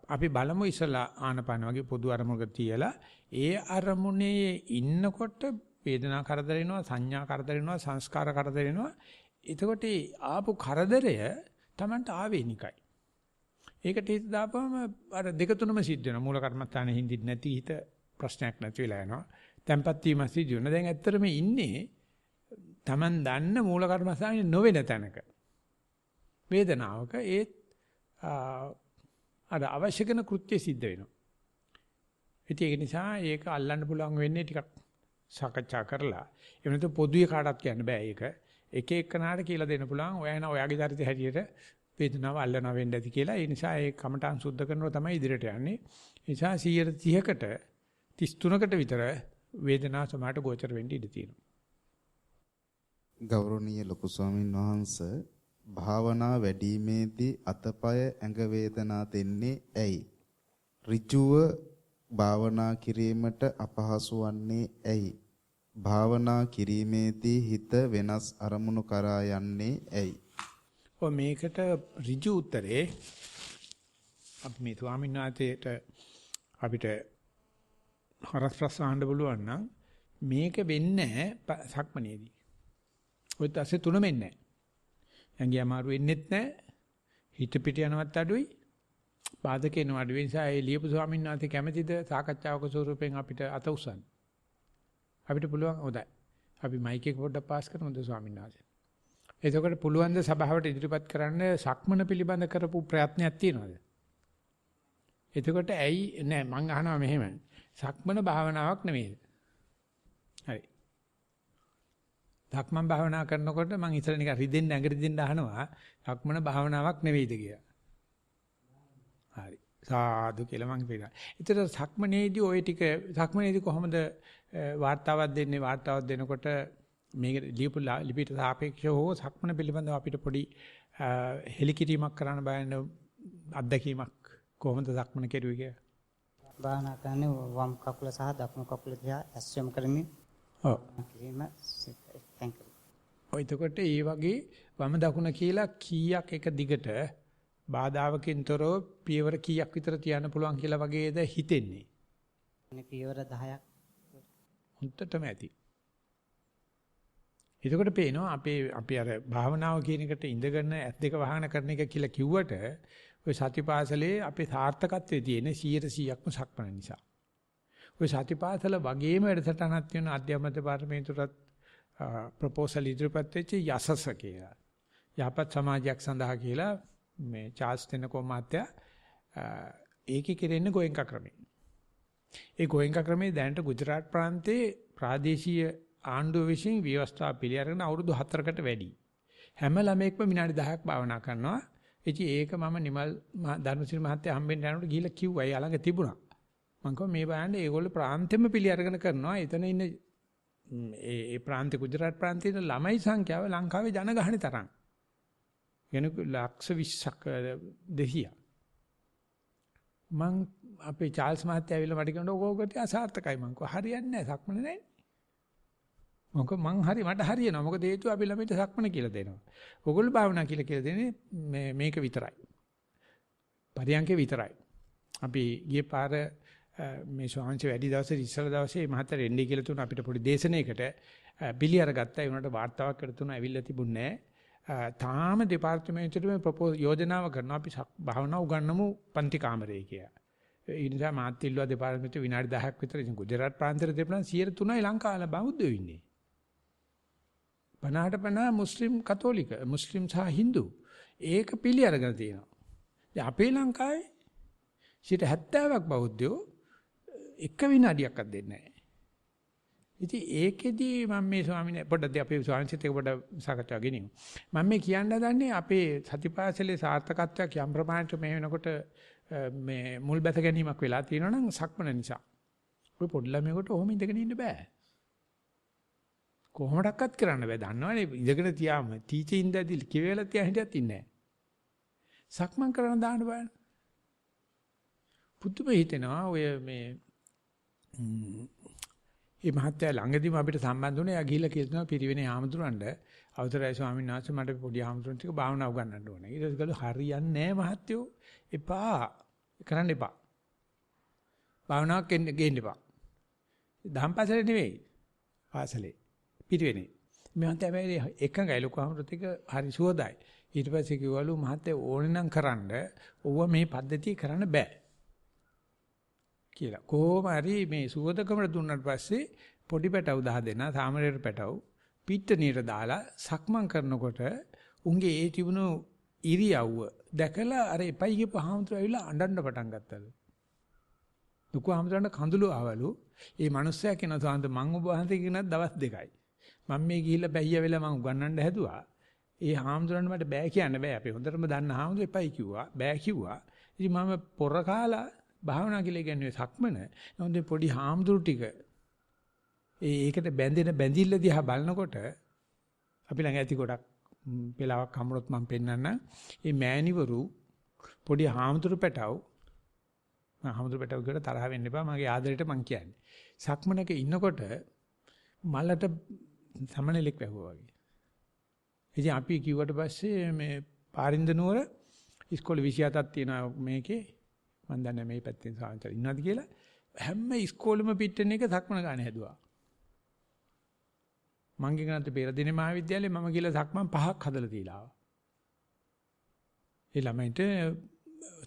අපි බලමු ඉස්සලා ආනපාන වගේ පොදු අරමුණක තියලා ඒ අරමුණේ ඉන්නකොට වේදනා කරදර වෙනවා, සංඥා කරදර වෙනවා, සංස්කාර කරදර වෙනවා. එතකොට ආපු කරදරය Tamanට ආවේනිකයි. ඒකට හිත දාපුවම අර දෙක තුනම සිද්ධ වෙනවා. මූල කර්මස්ථානේ හින්දිත් නැති හිත ප්‍රශ්නයක් නැති වෙලා යනවා. tempat වීම සිද්ධ වෙනවා. දැන් ඇත්තටම ඉන්නේ Taman දන්න මූල කර්මස්ථානේ නොවන තැනක. වේදනාවක ඒ අර අවශ්‍ය කරන කෘත්‍ය සිද්ධ වෙනවා. ඒක නිසා ඒක අල්ලන්න පුළුවන් වෙන්නේ ටිකක් සාකච්ඡා කරලා. ඒ වෙනතු පොදුවේ කාටවත් කියන්න බෑ ඒක. එක එකනාට කියලා දෙන්න පුළුවන්. ඔයාගේ චරිතය හැටියට වේදනාව අල්ලනවා වෙන්න ඇති කියලා. ඒ නිසා ඒ කමඨාන් සුද්ධ කරනවා තමයි ඉදිරියට යන්නේ. ඒ නිසා 130කට 33කට විතර වේදනාව සමාට ගෝචර වෙන්න ඉඩ තියෙනවා. ගෞරවනීය ලොකු ස්වාමීන් වහන්සේ භාවනා වැඩිීමේදී අතපය ඇඟ වේදනා දෙන්නේ ඇයි? ඍජුව භාවනා කිරීමට අපහසු වන්නේ ඇයි? භාවනා කිරීමේදී හිත වෙනස් අරමුණු කරා යන්නේ ඇයි? මේකට ඍජු උත්තරේ අපි මේ ස්වාමීන් වහන්සේට අපිට හරස් ප්‍රශ්න අහන්න පුළුවන් නම් මේක වෙන්නේ සක්මනේදී. ඔය තස්සේ තුන වෙන්නේ නැහැ. ඇඟේ අමාරු වෙන්නෙත් නැහැ. හිත පිට යනවත් අඩුයි. බාධක එනවා අඩුයි. නිසා ඒ ලියපු ස්වාමීන් වහන්සේ කැමැතිද සාකච්ඡාවක ස්වරූපයෙන් අපිට අත උස්සන්න. අපිට පුළුවන් හොඳයි. අපි මයික් එක පොඩ්ඩක් පාස් කරමුද ස්වාමීන් වහන්සේ? එතකොට පුළුවන් ද සභාවට ඉදිරිපත් කරන්න සක්මන පිළිබඳ කරපු ප්‍රයත්නයක් තියෙනවද? එතකොට ඇයි නෑ මං අහනවා මෙහෙම. සක්මන භාවනාවක් නෙමෙයි. හරි. සක්මන් භාවනා කරනකොට මං ඉතල නිකන් රිදෙන්න ඇඟ රිදෙන්න අහනවා සක්මන භාවනාවක් නෙවෙයිද කියලා. හරි. සාදු කියලා මං කියනවා. ඒතර සක්මනේදී ওই ටික සක්මනේදී කොහොමද වාර්තාවක් දෙන්නේ? වාර්තාවක් දෙනකොට මේක ලියපු ලිපිට සාපේක්ෂව හෝ සක්මන පිළිබඳව අපිට පොඩි හෙලිකිරීමක් කරන්න බයන අත්දැකීමක් කොහොමද සක්මන කෙරුවේ කියලා? භාවනා කරන්නේ වම් කකුල සහ දකුණු කකුල දිහා ඇස්යම් කරමින්. ඔව්. කිරීම thank you. ඔය එතකොට ඒ වගේ වම දකුණ කියලා කීයක් එක දිගට බාධාවකින් තොරව පියවර කීයක් විතර තියන්න පුළුවන් කියලා වගේද හිතෙන්නේ? මේ පියවර 10ක්. හුත්තටම ඇති. එතකොට පේනවා අපි අර භාවනාව කියන එකට ඉඳගෙන ඇස් දෙක වහගෙන කරන එක කියලා කිව්වට ඔය සතිපාසලේ අපේ සාර්ථකත්වයේ තියෙන 100%ක්ම සක්මන නිසා. ඔය සතිපාසල වගේම වැඩසටහනක් තියෙන අධ්‍යාපන දෙපාර්තමේන්තුවටත් ප්‍රොපෝසල් ඉදිරිපත් වෙච්ච යසස කියලා. යහපත් සමාජයක් සඳහා කියලා මේ චාල්ස් තෙනකෝ මහත්තයා ඒකේ කෙරෙන්නේ ගෝයන්කා ක්‍රමය. ඒ ගෝයන්කා ක්‍රමයේ දැනට ගුජරාට් ප්‍රාන්තයේ ප්‍රාදේශීය ආණ්ඩුව විසින් ව්‍යවස්ථා පිළි අරගෙන අවුරුදු 4කට වැඩි. හැම ළමෙක්ම විනාඩි 10ක් භාවනා කරනවා. ඉතින් ඒක මම නිමල් ධර්මසිරි මහත්තයා හම්බෙන්න යනකොට ගිහිල්ලා කිව්වා. ඒ ළඟ තිබුණා. මම කිව්වා මේ බලන්න ඒගොල්ලෝ ප්‍රාන්තෙම පිළි අරගෙන කරනවා. එතන ඉන්න ඒ ප්‍රාන්තේ ගුජරාට් ප්‍රාන්තයේ ළමයි සංඛ්‍යාව ලංකාවේ ජනගහනේ තරම්. යන ලක්ෂ 20ක් 200. මං අපේ චාල්ස් මහත්තයා ඇවිල්ලා මට කියනවා ඕකට අසාර්ථකයි මං කිව්වා හරියන්නේ නැහැ සක්මන නැහැ. මං හරි මට හරියනවා. මොකද හේතුව අපි ළමයිට සක්මන කියලා දෙනවා. ඕගොල්ලෝ භාවනා කියලා දෙන්නේ මේක විතරයි. පරියන්කේ විතරයි. අපි ගියේ පාර මේ ශාංශ වැඩි දවසේ ඉස්සල දවසේ මහත්තයා එන්නේ කියලා තුන අපිට පොඩි දේශනාවකට පිළි අරගත්තා. ඒ උනට වාර්තාවක් කර තුන ඇවිල්ලා තිබුණේ නැහැ. තාම දෙපාර්තමේන්තුවේ යෝජනාව කරනවා අපි භාවනා උගන්වමු පන්ති කාමරේ කියලා. ඒ නිසා මාත්‍තිල්ලුවා දෙපාර්තමේන්තු විනාඩි 10ක් විතර ඉතින් ගුජරාට් ප්‍රාන්තයේ දෙපළක් 103යි ලංකාවේ බෞද්ධයෝ ඉන්නේ. 50% මුස්ලිම් කතෝලික මුස්ලිම් සහ හින්දු ඒක පිළි අරගෙන තියෙනවා. දැන් අපේ ලංකාවේ 70ක් බෞද්ධයෝ එක විනාඩියක්වත් දෙන්නේ නැහැ. ඉතින් ඒකෙදී මම මේ ස්වාමීන් පොඩ්ඩක් අපේ ස්වාමීන්සිට ඒක පොඩ්ඩක් සාකච්ඡා ගෙනිමු. මම මේ කියන්න හදන්නේ අපේ සතිපාසලේ සාර්ථකත්වයක් යම් ප්‍රමාණයට මේ වෙනකොට මේ මුල් බැස ගැනීමක් වෙලා තියෙනවා නම් සක්මන නිසා. ඔය පොඩි ළමයෙකුට ඔහොම ඉඳගෙන ඉන්න බෑ. කොහොමඩක්වත් කරන්න බෑ. දන්නවනේ ඉඳගෙන තියාම ටීචර් ඉඳදී කිවෙලා තියා හිටියත් ඉන්නේ නැහැ. සක්මන් කරන්න දාන්න බෑ. පුදුම හිතෙනවා ඔය මේ මේ මහත්තයා ළඟදීම අපිට සම්බන්ධ වුණේ. එයා ගිහිල්ලා කියනවා පිරිවෙනේ ආමතුරන්ට අවතරයි ස්වාමීන් වහන්සේ මට පොඩි ආමතුරන් ටික භාවනා උගන්වන්න ඕනේ. ඊට පස්සේ ගලු හරියන්නේ නැහැ මහත්තයෝ. එපා. කරන්න එපා. භාවනාවක් ගේන්න එපා. දහම් පාසලේ නෙවෙයි. පාසලේ. පිරිවෙනේ. මහත්තයා හැබැයි එකඟයි ලොකු ආමතුරත් එක හරි සුවදයි. ඊට පස්සේ කිව්වලු මහත්තයා ඕනේ නම් කරන්න. ඕව මේ පද්ධතිය කරන්න බෑ. කියලා. කොහොම හරි මේ සුවදකමට දුන්නාට පස්සේ පොඩි පැටව 10 දෙනා සාමරේට පැටව පිට්ටනියට දාලා සක්මන් කරනකොට උන්ගේ ඒ තිබුණු ඉරියව්ව දැකලා අර එපයි කියපු හාමුදුරුවෝ ඇවිල්ලා අඬන්න පටන් ගත්තලු. දුක හාමුදුරන්ට කඳුළු ආවලු. ඒ මිනිස්සයා කියන සාන්ත මං ඔබ වහන්සේ කියනත් දවස් 2යි. මම මේ ගිහිල්ලා බැහැය වෙලා මං උගන්නන්න හැදුවා. ඒ හාමුදුරන්ට මට බෑ කියන්න බෑ. අපි හොඳටම දන්න හාමුදුරුවෝ එපයි කිව්වා. බෑ කිව්වා. ඉතින් මම පොර කාලා භාවනා කියලා කියන්නේ සක්මන. නමුත් පොඩි හාමුදුරු ටික ඒකට බැඳෙන බැඳිල්ල දිහා බලනකොට අපි ළඟ ඇති ගොඩක් වෙලාවක් හම්බුනොත් මම පෙන්නන්න. මේ මෑණිවරු පොඩි හාමුදුරු පැටව මම හාමුදුරු පැටව කියලා තරහ වෙන්න එපා. මගේ ආදරේට මං කියන්නේ. සක්මනක ඉන්නකොට මලට සමනලෙක් වැහුවා වගේ. ඉතින් අපි කිව්වට පස්සේ මේ පාරින්ද නුවර ඉස්කෝලේ 27ක් තියෙනවා මේකේ. මම දන්නේ මේ පැත්තෙන් සාන්තර ඉන්නවද කියලා. හැම ඉස්කෝලෙම පිට්ටන එක සක්මන ගන්න හැදුවා. මං ගිගනත් පෙරදිනේ මහාවිද්‍යාලේ මම කියලා සක්මන් 5ක් හදලා තියලා. ඒ ළමයින්ට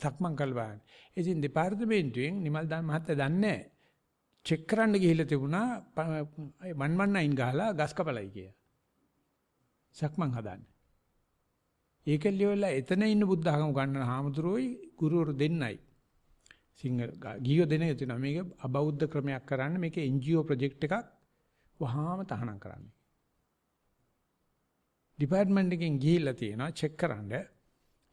සක්මන් කළ බලන්න. ඉතින් දෙපාර්තමේන්තුවෙන් නිමල් දාන මහත්තයා දන්නේ චෙක් කරන්න ගිහිල්ලා තිබුණා 119 ගහලා ගස් කපලයි කියලා. සක්මන් හදන්න. ඒකල්ලියෝලා එතන ඉන්න බුද්ධ ආගම ගන්න හාමුදුරුවෝයි ගුරුවරු දෙන්නයි. සිංහල ගියෝ දෙන යුතුනවා. මේක අබෞද්ධ ක්‍රමයක් කරන්න මේක NGO ප්‍රොජෙක්ට් එකක් වහාම තහනම් කරන්න. ඩිපාර්ට්මන්ට් එකෙන් ගිහිල්ලා තියෙනවා චෙක් කරන්න.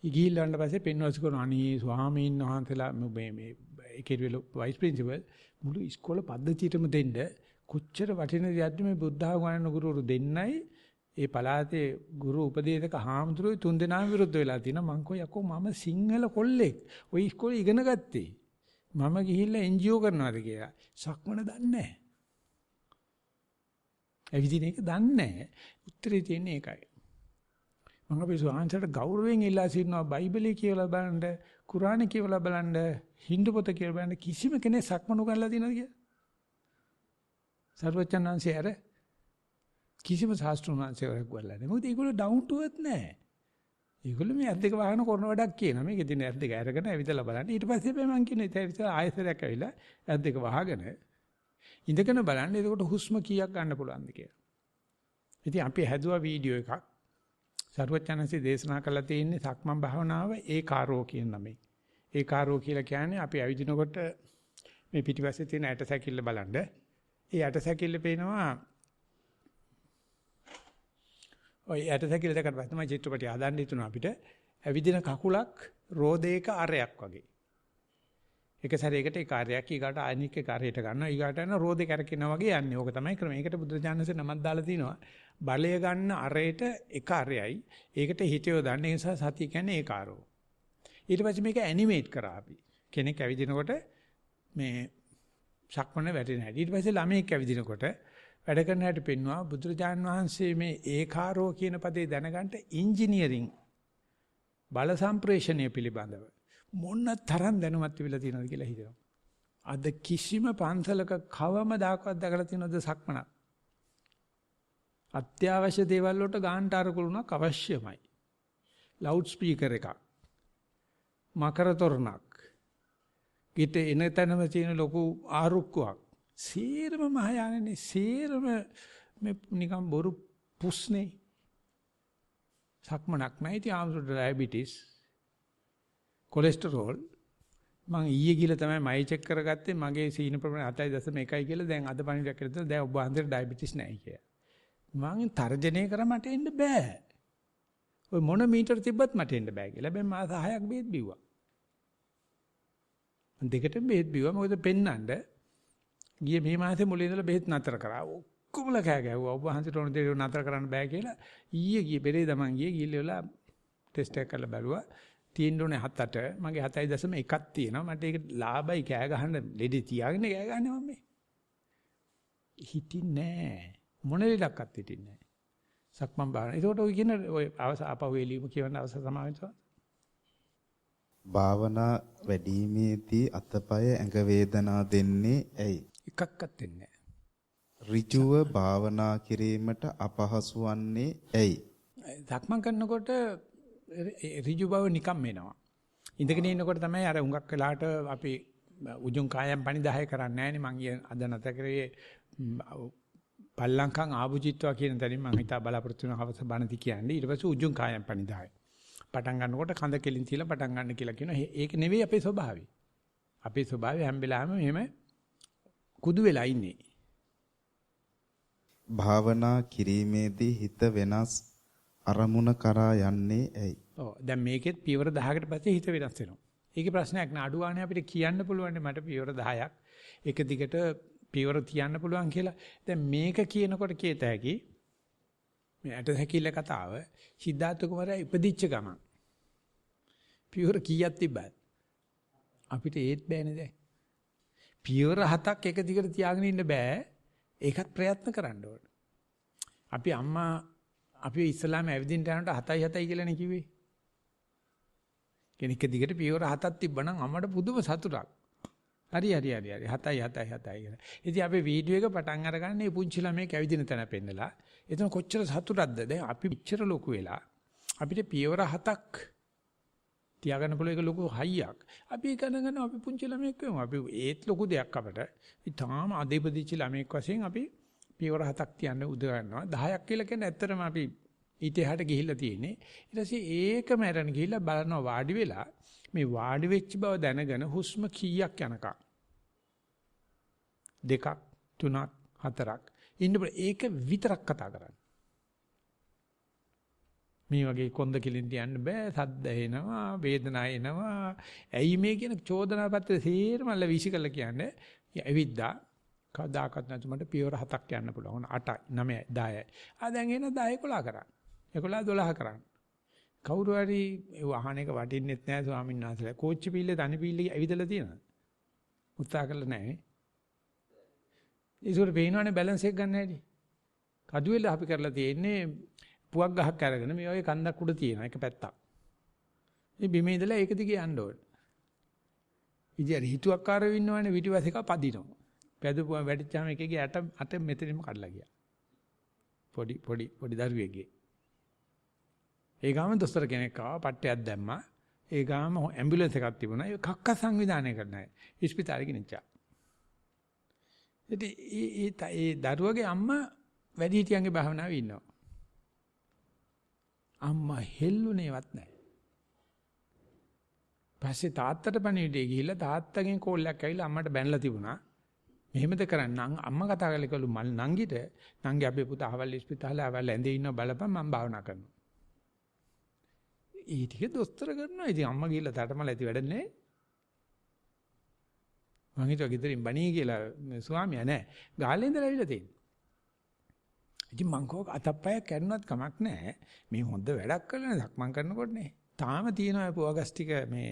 ගිහිල්ලා ඊට පස්සේ පෙන්වස් කරන අනේ ස්වාමීන් වහන්සේලා මේ ඒකේ වයිස් ප්‍රින්සිපල් මුළු ඉස්කෝලේ පද්ධතියටම දෙන්න කොච්චර වටින දෙයක්ද මේ බුද්ධ ආගම ගන්න ගුරුවරු දෙන්නයි ඒ පළාතේ ගුරු උපදේශක හාමුදුරුවෝ තුන් දෙනාම විරුද්ධ වෙලා තිනවා. මං කෝ යකෝ මම සිංහල කොල්ලෙක්. ওই ඉස්කෝලේ ඉගෙන ගත්තේ. මම ගිහිල්ලා NGO කරනවාද කියලා. සක්මන දන්නේ නැහැ. එවිදින එක දන්නේ නැහැ. උත්තරේ තියෙන්නේ ඒකයි. මම අපේ ස්වාමීන්ට ගෞරවයෙන් ඉල්ලා සිටිනවා බයිබලයේ කියලා බලන්න, කුරානේ කියලා බලන්න, හින්දු පොත කියලා බලන්න කිසිම කෙනෙක් සක්මන උගන්ලා තියෙනවද කියලා? සර්වචත්තනාංශය ඇර කිසිම ශාස්ත්‍රඥාන්සේවරක් ගොල්ලා නැහැ. මොකද ඒගොල්ලෝ ඩවුන් ටු අර්ත් නැහැ. ඒගොල්ලෝ මේ ඇද්දක වහන කරන වැඩක් කියනවා. මේක ඉතින් ඇද්දක අරගෙන ඇවිදලා බලන්න. ඊට පස්සේ මම කියන්නේ ඉතින් ආයතරයක් ඇවිල්ලා ඇද්දක වහගෙන ඉඳගෙන බලන්න. එතකොට හුස්ම කීයක් ගන්න පුළුවන්ද කියලා. ඉතින් අපි හැදුවා වීඩියෝ එකක්. සරුවචනන්සේ දේශනා කළා තියෙන්නේ සක්මන් භාවනාව ඒකාරෝ කියන නමෙන්. ඒකාරෝ කියලා කියන්නේ අපි ඇවිදිනකොට මේ පිටිපස්සේ තියෙන ඇට සැකිල්ල බලන්න. ඒ ඇට සැකිල්ල පේනවා ඔය ඇට සැකිල්ල දෙකට පස්සේ තමයි චිත්‍රපටය හදන්න හිතුණා අපිට. ඇවිදින කකුලක් රෝදේක අරයක් වගේ. එක සැරයකට ඒ කාර්යයක් ඊගාට අනික් ඒ කාර්යයට ගන්නවා. ඊගාට යන රෝදේ කරකිනවා වගේ යන්නේ. ඕක තමයි ක්‍රමය. ඒකට බුදුරජාණන්සේ නමක් දාලා තිනවා. බලය ගන්න අරයට එක අරයයි. ඒකට හිතේ දාන්න. ඒ නිසා සතිය කියන්නේ ඒකාරෝ. ඊට පස්සේ මේක ඇනිමේට් කරා අපි. කෙනෙක් ඇවිදිනකොට මේ ශක්මන වැටෙන හැටි. ඊට පස්සේ ළමෙක් ඇවිදිනකොට වැඩ කරන හැටි පෙන්වුවා. බුදුරජාණන් වහන්සේ මේ ඒකාරෝ කියන පදේ දැනගන්න ඉංජිනේරින් බල සම්ප්‍රේෂණය පිළිබඳව මොන තරම් දැනුමක් තිබිලා තියෙනවද කියලා හිතනවා. අද කිසිම පන්සලක කවමදාකවත් දැකලා තියෙනවද සක්මනක්? අත්‍යවශ්‍ය දේවල් වලට ගාන්ටාර කුළුණක් අවශ්‍යමයි. ලවුඩ් ස්පීකර් එකක්. මකර තොරණක්. ගිට එන තැනම තියෙන ලොකු ආරුක්කුවක්. සීරම මහායානනේ සීරම මේ නිකන් බොරු පුස්නේ. සක්මනක් නැහැ. ඉතින් ආම්සුඩ ඩයබටිස් කොලෙස්ටරෝල් මං ඊයේ ගිහලා තමයි මයි චෙක් කරගත්තේ මගේ සීන ප්‍රමාණය 7.1යි කියලා. දැන් අද පණිවිඩයක් කියලා දැන් ඔබ වහන්සේට ඩයබටිස් නැහැ කියලා. මං තර්ජනය කර මට එන්න බෑ. ඔය මොන මීටර තිබ්බත් මට එන්න බෑ කියලා. හැබැයි මාස 6ක් බෙහෙත් බිව්වා. දෙකටම බෙහෙත් බිව්වා. මොකද පෙන්නන්න ගිය මේ මාසේ මුලින් ඉඳලා බෙහෙත් නතර කරා. ඔක්කොමල කෑ ගැහුවා. ඔබ වහන්සේට ඕන දේ නතර කරන්න බෑ කියලා. ඊයේ ගියේ පෙරේද මං ගිහිල්ලා ටෙස්ට් එකක් කරලා බැලුවා. තියෙන්න ඕනේ 7ට. මගේ 7.1ක් තියෙනවා. මට ඒක ලාභයි කෑ ගහන්න ලෙඩි තියාගෙන කෑ ගහන්නේ මම මේ. හිටින්නේ නෑ. මොන ලෙඩක්වත් හිටින්නේ නෑ. සක්මන් බාන. ඒකට ඔය කියන ඔය ආපහු එළියම කියවන අවසර සමාවෙන්සෝ. භාවනා වැඩිීමේදී අතපය ඇඟ වේදනා දෙන්නේ ඇයි? එකක්වත් දෙන්නේ නෑ. ඍජුව භාවනා කිරීමට අපහසු වන්නේ ඇයි? සක්මන් කරනකොට ඍජු බව නිකම් එනවා. ඉඳගෙන ඉන්නකොට තමයි අර හුඟක් වෙලාට අපි උජුං කායම් පණිදාය කරන්නේ නෑනේ. මම අද නැත කරේ පල්ලංකම් ආභුජිත්වා කියන තැනින් මම හිතා බලාපොරොත්තු වෙන හවස බණති කියන්නේ. ඊට පස්සේ උජුං කායම් පණිදාය. පටන් ගන්නකොට කඳ කෙලින් තියලා පටන් ගන්න කියලා කියනවා. ඒක නෙවෙයි අපේ ස්වභාවය. අපේ ස්වභාවය හැම වෙලාවෙම මෙහෙම කුදු වෙලා ඉන්නේ. භාවනා කිරීමේදී හිත වෙනස් අරමුණ කරා යන්නේ ඇයි? ඔව් දැන් මේකෙත් පියවර 10කට පස්සේ හිත වෙනස් වෙනවා. ඒකේ ප්‍රශ්නයක් නෑ. අඩුවානේ අපිට කියන්න පුළුවන් මට පියවර 10ක් එක දිගට පියවර තියන්න පුළුවන් කියලා. දැන් මේක කියනකොට කීත හැකි මේ ඇට හැකිල්ල කතාව සිද්ධාර්ථ කුමාරයා ඉපදිච්ච ගමන් පියවර කීයක් තිබ්බද? අපිට ඒත් බෑනේ දැන්. පියවර 7ක් එක දිගට තියාගෙන ඉන්න බෑ. ඒකත් ප්‍රයත්න කරන්න ඕන. අපි ඉස්ලාම ඇවිදින්න යනකොට 7යි කියලානේ කිව්වේ. කෙනෙක් දිගට පියවර 7ක් තිබ්බනම් අම්මට පුදුම සතුටක්. හරි 7යි කියලා. ඉතින් අපි වීඩියෝ එක පටන් අරගන්නේ පුංචි ළමයෙක් ඇවිදින තැන පෙන්නලා. එතන කොච්චර සතුටක්ද? දැන් අපි පිටචර ලොකු වෙලා අපිට පියවර 7ක් තියාගන්න පුළුවන් එක ලොකු හයියක්. අපි ඒක ගන්න අපි පුංචි ළමයෙක් වෙමු. අපි ඒත් ලොකු දෙයක් අපට. ඊටාම අධිපදිච්ච ළමයෙක් වශයෙන් අපි පියවර 7ක් තියන්න උද ගන්නවා. 10ක් කියලා කියන්නේ ඇත්තටම අපි ඊට එහාට ගිහිල්ලා තියෙන්නේ. ඊට පස්සේ ඒකම අරන් ගිහිල්ලා බලනවා වාඩි වෙලා මේ වාඩි වෙච්ච බව දැනගෙන හුස්ම කීයක් යනකම් 2ක් 3ක් 4ක් ඉන්න ඒක විතරක් කතා කරන්නේ. මේ වගේ කොන්ද කිලින් තියන්න බෑ, සද්ද එනවා, වේදනාව එනවා. ඇයි මේ කියන චෝදනා පත්‍රය සේරමල්ල විශ්ිකල්ල කියන්නේ ඇවිද්දා කවදාකවත් නැතු මට පියවර 7ක් යන්න පුළුවන්. 8යි 9යි 10යි. දැන් එන 10 11 කරා. 11 12 කරා. කවුරු හරි ඒ වහන එක වටින්නෙත් නැහැ ස්වාමීන් වහන්සේලා. කෝච්චි පිල්ලේ තනි පිල්ලේ ඇවිදලා තියෙනවද? උත්සාහ කළා නැහැ. ඒසොර පේනවනේ බැලන්ස් එක ගන්න හැටි. කඩුවෙල අපි කරලා තියෙන්නේ පුවක් ගහක් අරගෙන මේ වගේ කන්දක් උඩ තියෙනවා එක පැත්තක්. මේ බිමේ ඉඳලා ඒක දිගේ යන්න ඕනේ. ඉතින් හිතුවක්කාරව ඉන්නවනේ පිටිපස්ස එක පදිනවා. පැදුපුවා වැටිච්චාම එකගේ අත මෙතනින්ම කඩලා ගියා. පොඩි දරුවෙක්ගේ. ඒ ගාම දොස්තර කෙනෙක් ආවා පට්ටයක් දැම්මා. ඒ ගාම ඇම්බියුලන්ස් එකක් තිබුණා. ඒක කක්ක සංවිධානය කරන්නයි. ඉස්පිතාලේ ගෙනිච්චා. ඉතින් ඒ දරුවගේ අම්මා වැඩිහිටියන්ගේ භාවනාවේ ඉන්නවා. අම්මා හෙල්ලුනේවත් නැහැ. පස්සේ තාත්තට පණිවිඩේ ගිහිල්ලා තාත්තගෙන් කෝල්ලක් ඇවිල්ලා අම්මට බැනලා තිබුණා. මෙහෙමද කරන්නේ අම්මා කතා කරලා මල් නංගිට නංගි අපේ පුතා අවල් ඉස්පිතාලේ අවල් ඇඳේ ඉන්න බලපන් මම භාවනා කරනවා. ඊ ටික දොස්තර කරනවා. ඉතින් අම්මා ගිහිල්ලා තටමල ඇති වැඩ නැහැ. මං හිතුවා ගෙදරින් බණී කියලා ස්වාමියා නෑ. ගාලේ ඉඳලා ඇවිල්ලා තියෙනවා. ඉතින් මං කෝ අතප්පය කරුණත් කමක් නැහැ. මේ හොඳ වැඩක් කළානේ සක්මන් කරනකොට නේ. තාම තියෙනවා පොවගස් ටික මේ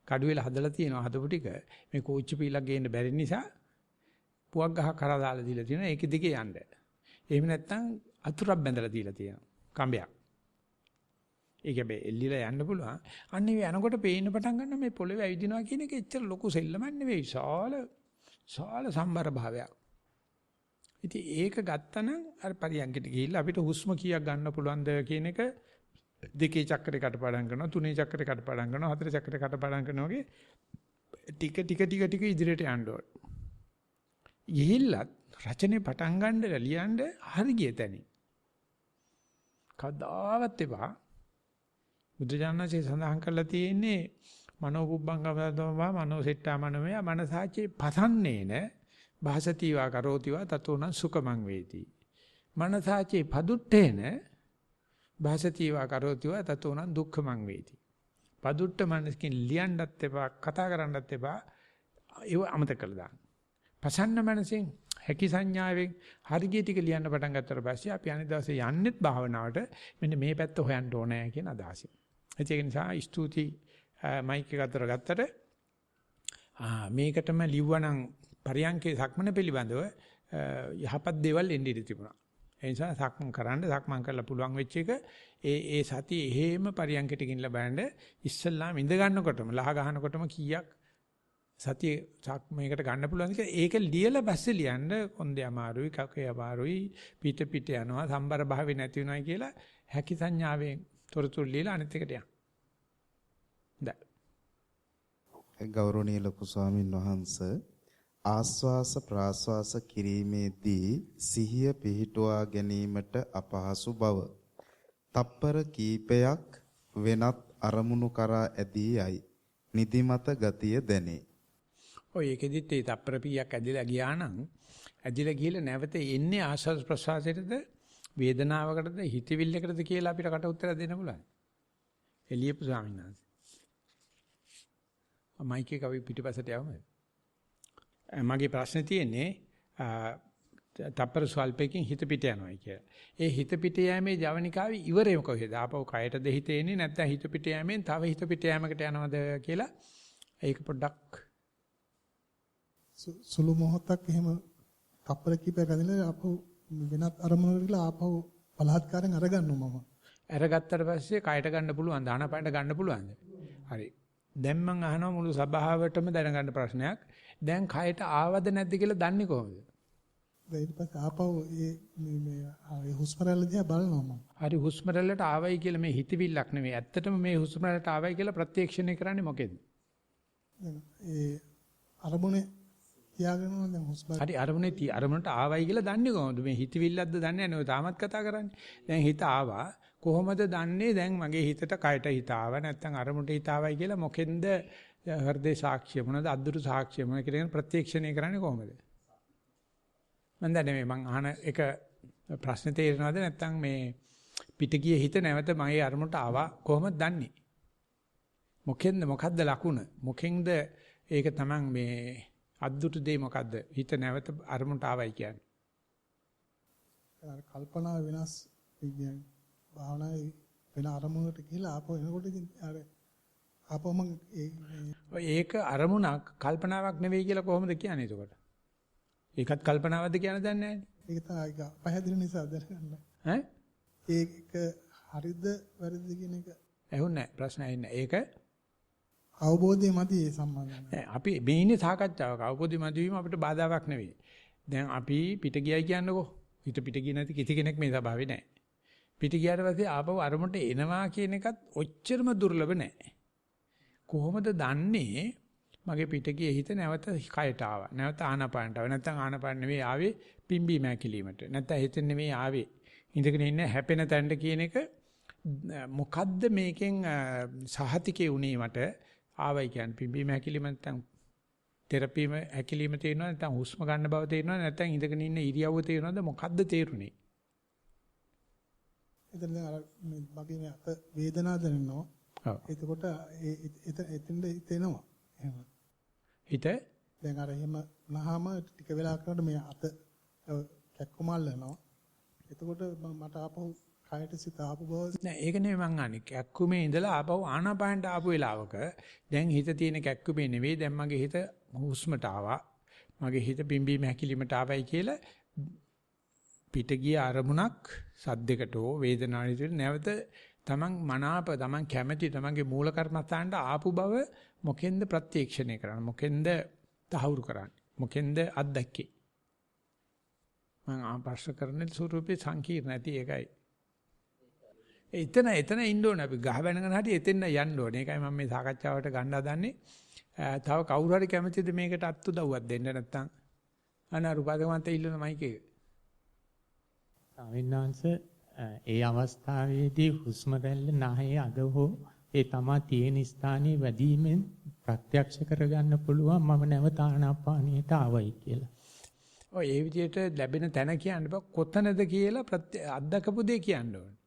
කඩුවෙල හදලා තියෙනවා හදපු ටික. මේ කෝච්චි පීලක් ගේන්න බැරි නිසා පුවක් ගහක් කරා දාලා දීලා තියෙනවා. ඒක දිගේ යන්න. එහෙම නැත්නම් අතුරක් බැඳලා දීලා තියෙනවා. කඹයක්. ඒක හැබැයි එල්ලිලා යන්න පුළුවන්. අන්න ඒ යනකොට පේන්න පටන් ගන්න මේ පොළවේ ඇවිදිනවා කියන එක එච්චර ලොකු සෙල්ලමක් නෙවෙයි. විශාල සම්බර භාවයක්. ඉතින් ඒක ගත්තනම් අර පරියන්කට ගිහිල්ලා අපිට හුස්ම කීයක් ගන්න පුළුවන්ද කියන එක දෙකේ චක්‍රේ කටපාඩම් කරනවා, තුනේ චක්‍රේ කටපාඩම් කරනවා, හතරේ චක්‍රේ කටපාඩම් කරනවා වගේ ටික ඉදිරියට යන්න ඕන. ගිහිල්ලත් රචනයේ පටන් ගන්න ලියන්න හරි ගිය තැනින්. කවදාවත් එපා. බුදුජානනාචේ සඳහන් කරලා තියෙන්නේ මනෝපුබ්බංගමතම මනෝසෙට්ටා මනමය මනසාචේ පසන්නේන භාසතිවා කරෝතිවා තතෝන සුඛමං වේති. මනසාචේ පදුට්ඨේන භාසතිවා කරෝතිවා තතෝන දුක්ඛමං වේති. පදුට්ඨ මනසකින් ලියන්නත් එපා කතා කරන්නත් එපා ඒව අමතක කළා දාන්න. පසන්න මනසෙන් හැකි සංඥාවෙන් හරිය ටික ලියන්න පටන් ගත්තට පස්සේ අපි අනිත් දවසේ යන්නෙත් භාවනාවට මෙන්න මේ පැත්ත හොයන්න ඕනේ කියන අදහසින්. ඒක නිසා ස්තුති මයික් එක අතර ගත්තට මේකටම ලිව්වනම් පරියන්කේ සක්මන පිළිබඳව යහපත් දේවල් එන්න ඉඩ තිබුණා. ඒ නිසා සක්මන් කරලා පුළුවන් වෙච්ච එක ඒ සතිය එහෙම පරියන්කෙට ගිහින් බලන්න ඉස්සල්ලාම ඉඳ ගන්නකොටම ලහ ගන්නකොටම කීයක් සතිය මේකට ගන්න පුළුවන් කියලා ඒක ලියලා පස්සේ ලියන්න කොන්දේ අමාරුයි කකේ අමාරුයි පිට යනවා සම්බර භාවය නැති වෙනවයි කියලා හැකි සංඥාවෙන් තොරතුරු ලියලා අනිත් එකට යන්න. ගෞරවනීය ලොකු ස්වාමින් වහන්සේ ආස්වාස ප්‍රාස්වාස කිරීමේදී සිහිය පිහිටුවා ගැනීමට අපහසු බව. තප්පර කීපයක් වෙනත් අරමුණු කරා ඇදී යයි. නිදිමත ගතිය දැනේ. ඔය ඒකෙදිත් ඒ තප්පර පීයක් ඇදලා ගියා නම් ඇදලා ගිහලා නැවත එන්නේ ආස්වාද ප්‍රසආසයටද වේදනාවකටද හිතවිල්ලකටද කියලා අපිට කට උත්තර දෙන්න පුළුවන්. එළියපු ස්වාමීන් වහන්සේ. මයික් එක අපි පිටිපස්සට යවමු. මගේ ප්‍රශ්නේ තියෙන්නේ තප්පර ස්වල්පයෙන් හිත පිට යනවා කියලා. ඒ හිත පිට යෑමේ ජවනිකාවේ ඉවරේ කොහෙද? ආපහු කයටද හිත එන්නේ නැත්නම් හිත පිට යෑමෙන් තව හිත පිට යෑමකට යනවද කියලා ඒක පොඩ්ඩක් සුළු මොහොතක් එහෙම තප්පර කීපයක් ඇදලා ආපහු වෙනත් අරමුණකට ගිහලා ආපහු බලහත්කාරයෙන් අරගන්නවා මම. අරගත්තට පස්සේ කයට ගන්න පුළුවන් දානපයට ගන්න පුළුවන්ද? හරි. දැන් මම අහනවා මුළු සභාවටම දැනගන්න ප්‍රශ්නයක්. දැන් කයට ආවද නැද්ද කියලා දන්නේ කොහොමද? ඊට පස්සේ ආපහු මේ හුස්ම රැල්ල දිහා බලනවා මම. හරි හුස්ම රැල්ලට ආවයි කියලා මේ හිතවිල්ලක් නෙමෙයි. ඇත්තටම මේ හුස්ම රැල්ලට ආවයි කියලා ප්‍රත්‍යක්ෂණය කරන්නේ මොකෙද? ඒ අරමුණේ තියාගෙන දැන් හුස්ම හරි අරමුණට ආවයි කියලා දන්නේ කොහොමද? මේ හිතවිල්ලක්ද දන්නේ නැහැ. ඔය තාමත් කතා කරන්නේ. දැන් හිත ආවා. කොහොමද දන්නේ දැන් මගේ හිතට කයට හිත ආවා නැත්නම් අරමුණට හිත ආවයි කියලා මොකෙන්ද හෘදේ සාක්ෂිය මොනවද අද්දුරු සාක්ෂිය මොනවද කියන ප්‍රත්‍යක්ෂණය කරන්නේ කොහොමද? මම දන්නේ මම අහන එක ප්‍රශ්නේ තේරෙනවද නැත්නම් මේ පිටගිය හිත නැවත මගේ අරමුණට ආවා කොහොමද දන්නේ? මොකද්ද ලකුණ? මොකෙන්ද ඒක තමන් මේ අද්දුරු දෙය මොකද්ද? හිත නැවත අරමුණට ආවයි කියන්නේ. කල්පනා වෙනස් කියන්නේ භාවනාවේ වෙන අරමුණකට ගිහලා ආපහු එනකොට ඉතින් අර ආපහු මම ඒක අරමුණක් කල්පනාවක් නෙවෙයි කියලා කොහොමද කියන්නේ එතකොට? ඒකත් කල්පනාවක්ද කියන දන්නේ නැහැ. ඒක තමයි පැහැදිලි නිසා දැනගන්න. ඈ? ඒක හරිද වැරදිද කියන එක ඇහුන්නේ නැහැ ප්‍රශ්න ඇහින්නේ. ඒක අවබෝධය මදි ඒ සම්බන්ධව. අපි මේ ඉන්නේ සාකච්ඡාවක අවබෝධය මදි වීම අපිට බාධාවක් නෙවෙයි. දැන් අපි පිට ගියයි කියන්නකෝ. හිත පිට ගියේ නැති කිසි කෙනෙක් මේ සභාවේ නැහැ. පිට ගියාට පස්සේ ආපහු අරමුණට එනවා කියන එකත් ඔච්චරම දුර්ලභ නැහැ. කොහොමද දන්නේ මගේ පිට ගියේ හිත නැවත කයට ආවා. නැවත ආනාපානට ආවා. නැත්නම් ආනාපාන නෙවෙයි ආවේ පිම්බීම හැකිලීමට. නැත්නම් හිතෙන් නෙවෙයි ආවේ ඉඳගෙන ඉන්න හැපෙන තැනට කියන එක මොකද්ද මේකෙන් සහතිකේ උනේ මට ආවයි කියන්නේ පිම්බීම හැකිලීම නැත්නම් තෙරපීම හැකිලීම තේරෙනවද නැත්නම් හුස්ම ගන්න බව තේරෙනවද නැත්නම් ඉඳගෙන ඉන්න ඉරියව්ව තේරෙනවද මොකද්ද තේරුනේ? එතන අර මගේ මේ අත වේදනාව දැනෙනවා. ඔව්. එතකොට එතෙන්ද හිතෙනවා. එහෙම. හිත දැන් අර එහෙම නහම ටික වෙලා කරනකොට මේ අත කැක්කුමල් යනවා. එතකොට මට ආපහු කයට සිත ආපු බව නෑ ඒක නෙමෙයි මං අහන්නේ. කැක්කුමේ ඉඳලා ආපහු ආනාපානට ආපු වෙලාවක දැන් හිත තියෙන කැක්කුමේ නෙවෙයි දැන් මගේ හිත හුස්මට ආවා. මගේ හිත පිම්බීම හැකිලීමට ආවයි කියලා පිට ගිය අරමුණක් සද්දයකට හෝ වේදනාවකට නැවත තමන් මනාප තමන් කැමැති තමන්ගේ මූල කර්මස්ථානට ආපු බව මොකෙන්ද ප්‍රත්‍යක්ෂණය කරන්නේ මොකෙන්ද තහවුරු කරන්නේ මොකෙන්ද අත්දැකේ මම ආපස්ස කරන ස්වරූපේ සංකීර්ණ නැති එකයි එතන ඉන්න ඕනේ අපි ගහ බැනගෙන හරි එතෙන් යන්න ඕනේ. ඒකයි මම මේ සාකච්ඡාවට ගන්න හදන්නේ. තව කවුරු හරි කැමතිද මේකට අත්උදව්වක් දෙන්න නැත්නම් අනාරුපාදකමන්ත ඉල්ලන මයික් එක. ස්වාමීන් වහන්සේ ඒ අවස්ථාවේදී හුස්ම රැල්ල නැහේ අද හෝ ඒ තමා තියෙන ස්ථානයේ වැඩිමෙන් ප්‍රත්‍යක්ෂ කරගන්න පුළුවන් මම නැවත ආනාපානියට ආවයි කියලා. ඔය ඒ විදිහට ලැබෙන තැන කියන්න බෑ කොතනද කියලා අත්දකපු දේ කියන්න ඕනේ.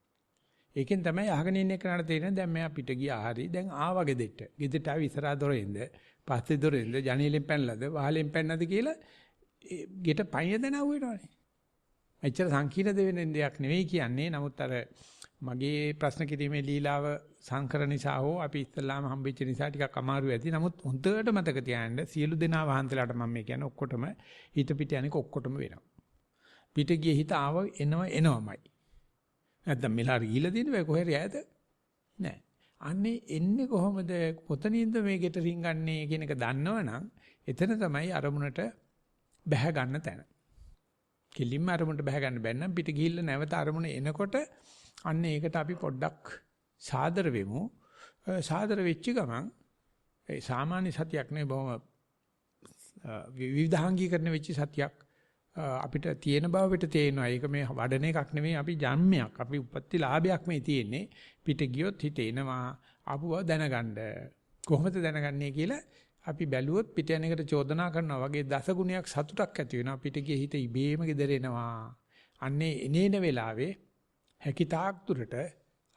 ඒකෙන් තමයි අහගෙන ඉන්න කෙනාට තේරෙන්නේ දැන් මෙයා පිට ගියා හරි දැන් ආවා ගෙදෙට්ට. ගෙදෙට්ට ආවි ඉස්සරහා දොරෙන්ද පස්සේ දොරෙන්ද ජනේලෙන් පැනලාද වහලෙන් පැනලාද කියලා ගෙට පයින් දෙන අවුවේනවනේ. එච්චර සංකීර්ණ දෙවෙන දෙයක් නෙවෙයි කියන්නේ. නමුත් අර මගේ ප්‍රශ්න කිරීමේ ලීලාව සංකර නිසා හෝ අපි ඉස්සල්ලාම හම්බෙච්ච නිසා ටිකක් අමාරු ඇති. නමුත් හොඳට මතක තියාගන්න සියලු දෙනා වහන්සලාට මම මේ කියන්නේ ඔක්කොටම හිත පිට යන්නේක ඔක්කොටම වෙනවා. පිට ගියේ හිත ආව එනවමයි. නැත්නම් මෙලා ගිහිලා තියෙන බෑ කොහෙද යෑද? නෑ. අන්නේ එන්නේ කොහොමද? කොතනින්ද මේකට රින්ගන්නේ කියන එක දන්නවනම් එතන තමයි අරමුණට බැහැ ගන්න තැන. කෙලින්ම අරමුණට බැහැ ගන්න බැන්නම් පිට ගිහිල්ලා නැවත අරමුණ එනකොට අන්න ඒකට අපි පොඩ්ඩක් සාදර වෙමු. සාදර වෙච්ච ගමන් ඒ සාමාන්‍ය සතියක් නෙවෙයි බොහොම විවිධාංගීකරණ වෙච්ච සතියක් අපිට තියෙන බව පිට තේරෙනවා. ඒක මේ වඩන එකක් නෙවෙයි අපි ජන්මයක්. අපි උපත්ති ලාභයක් මේ තියෙන්නේ. පිට ගියොත් හිතේනවා ආපු බව දැනගන්න. කොහොමද දැනගන්නේ කියලා අපි බැලුවොත් පිට යන එකට චෝදනා කරනවා වගේ දස ගුණයක් සතුටක් ඇති වෙනවා. පිට ගියේ හිත ඉබේම ගෙදරෙනවා. අන්නේ එනේන වෙලාවේ හැකිතාක් දුරට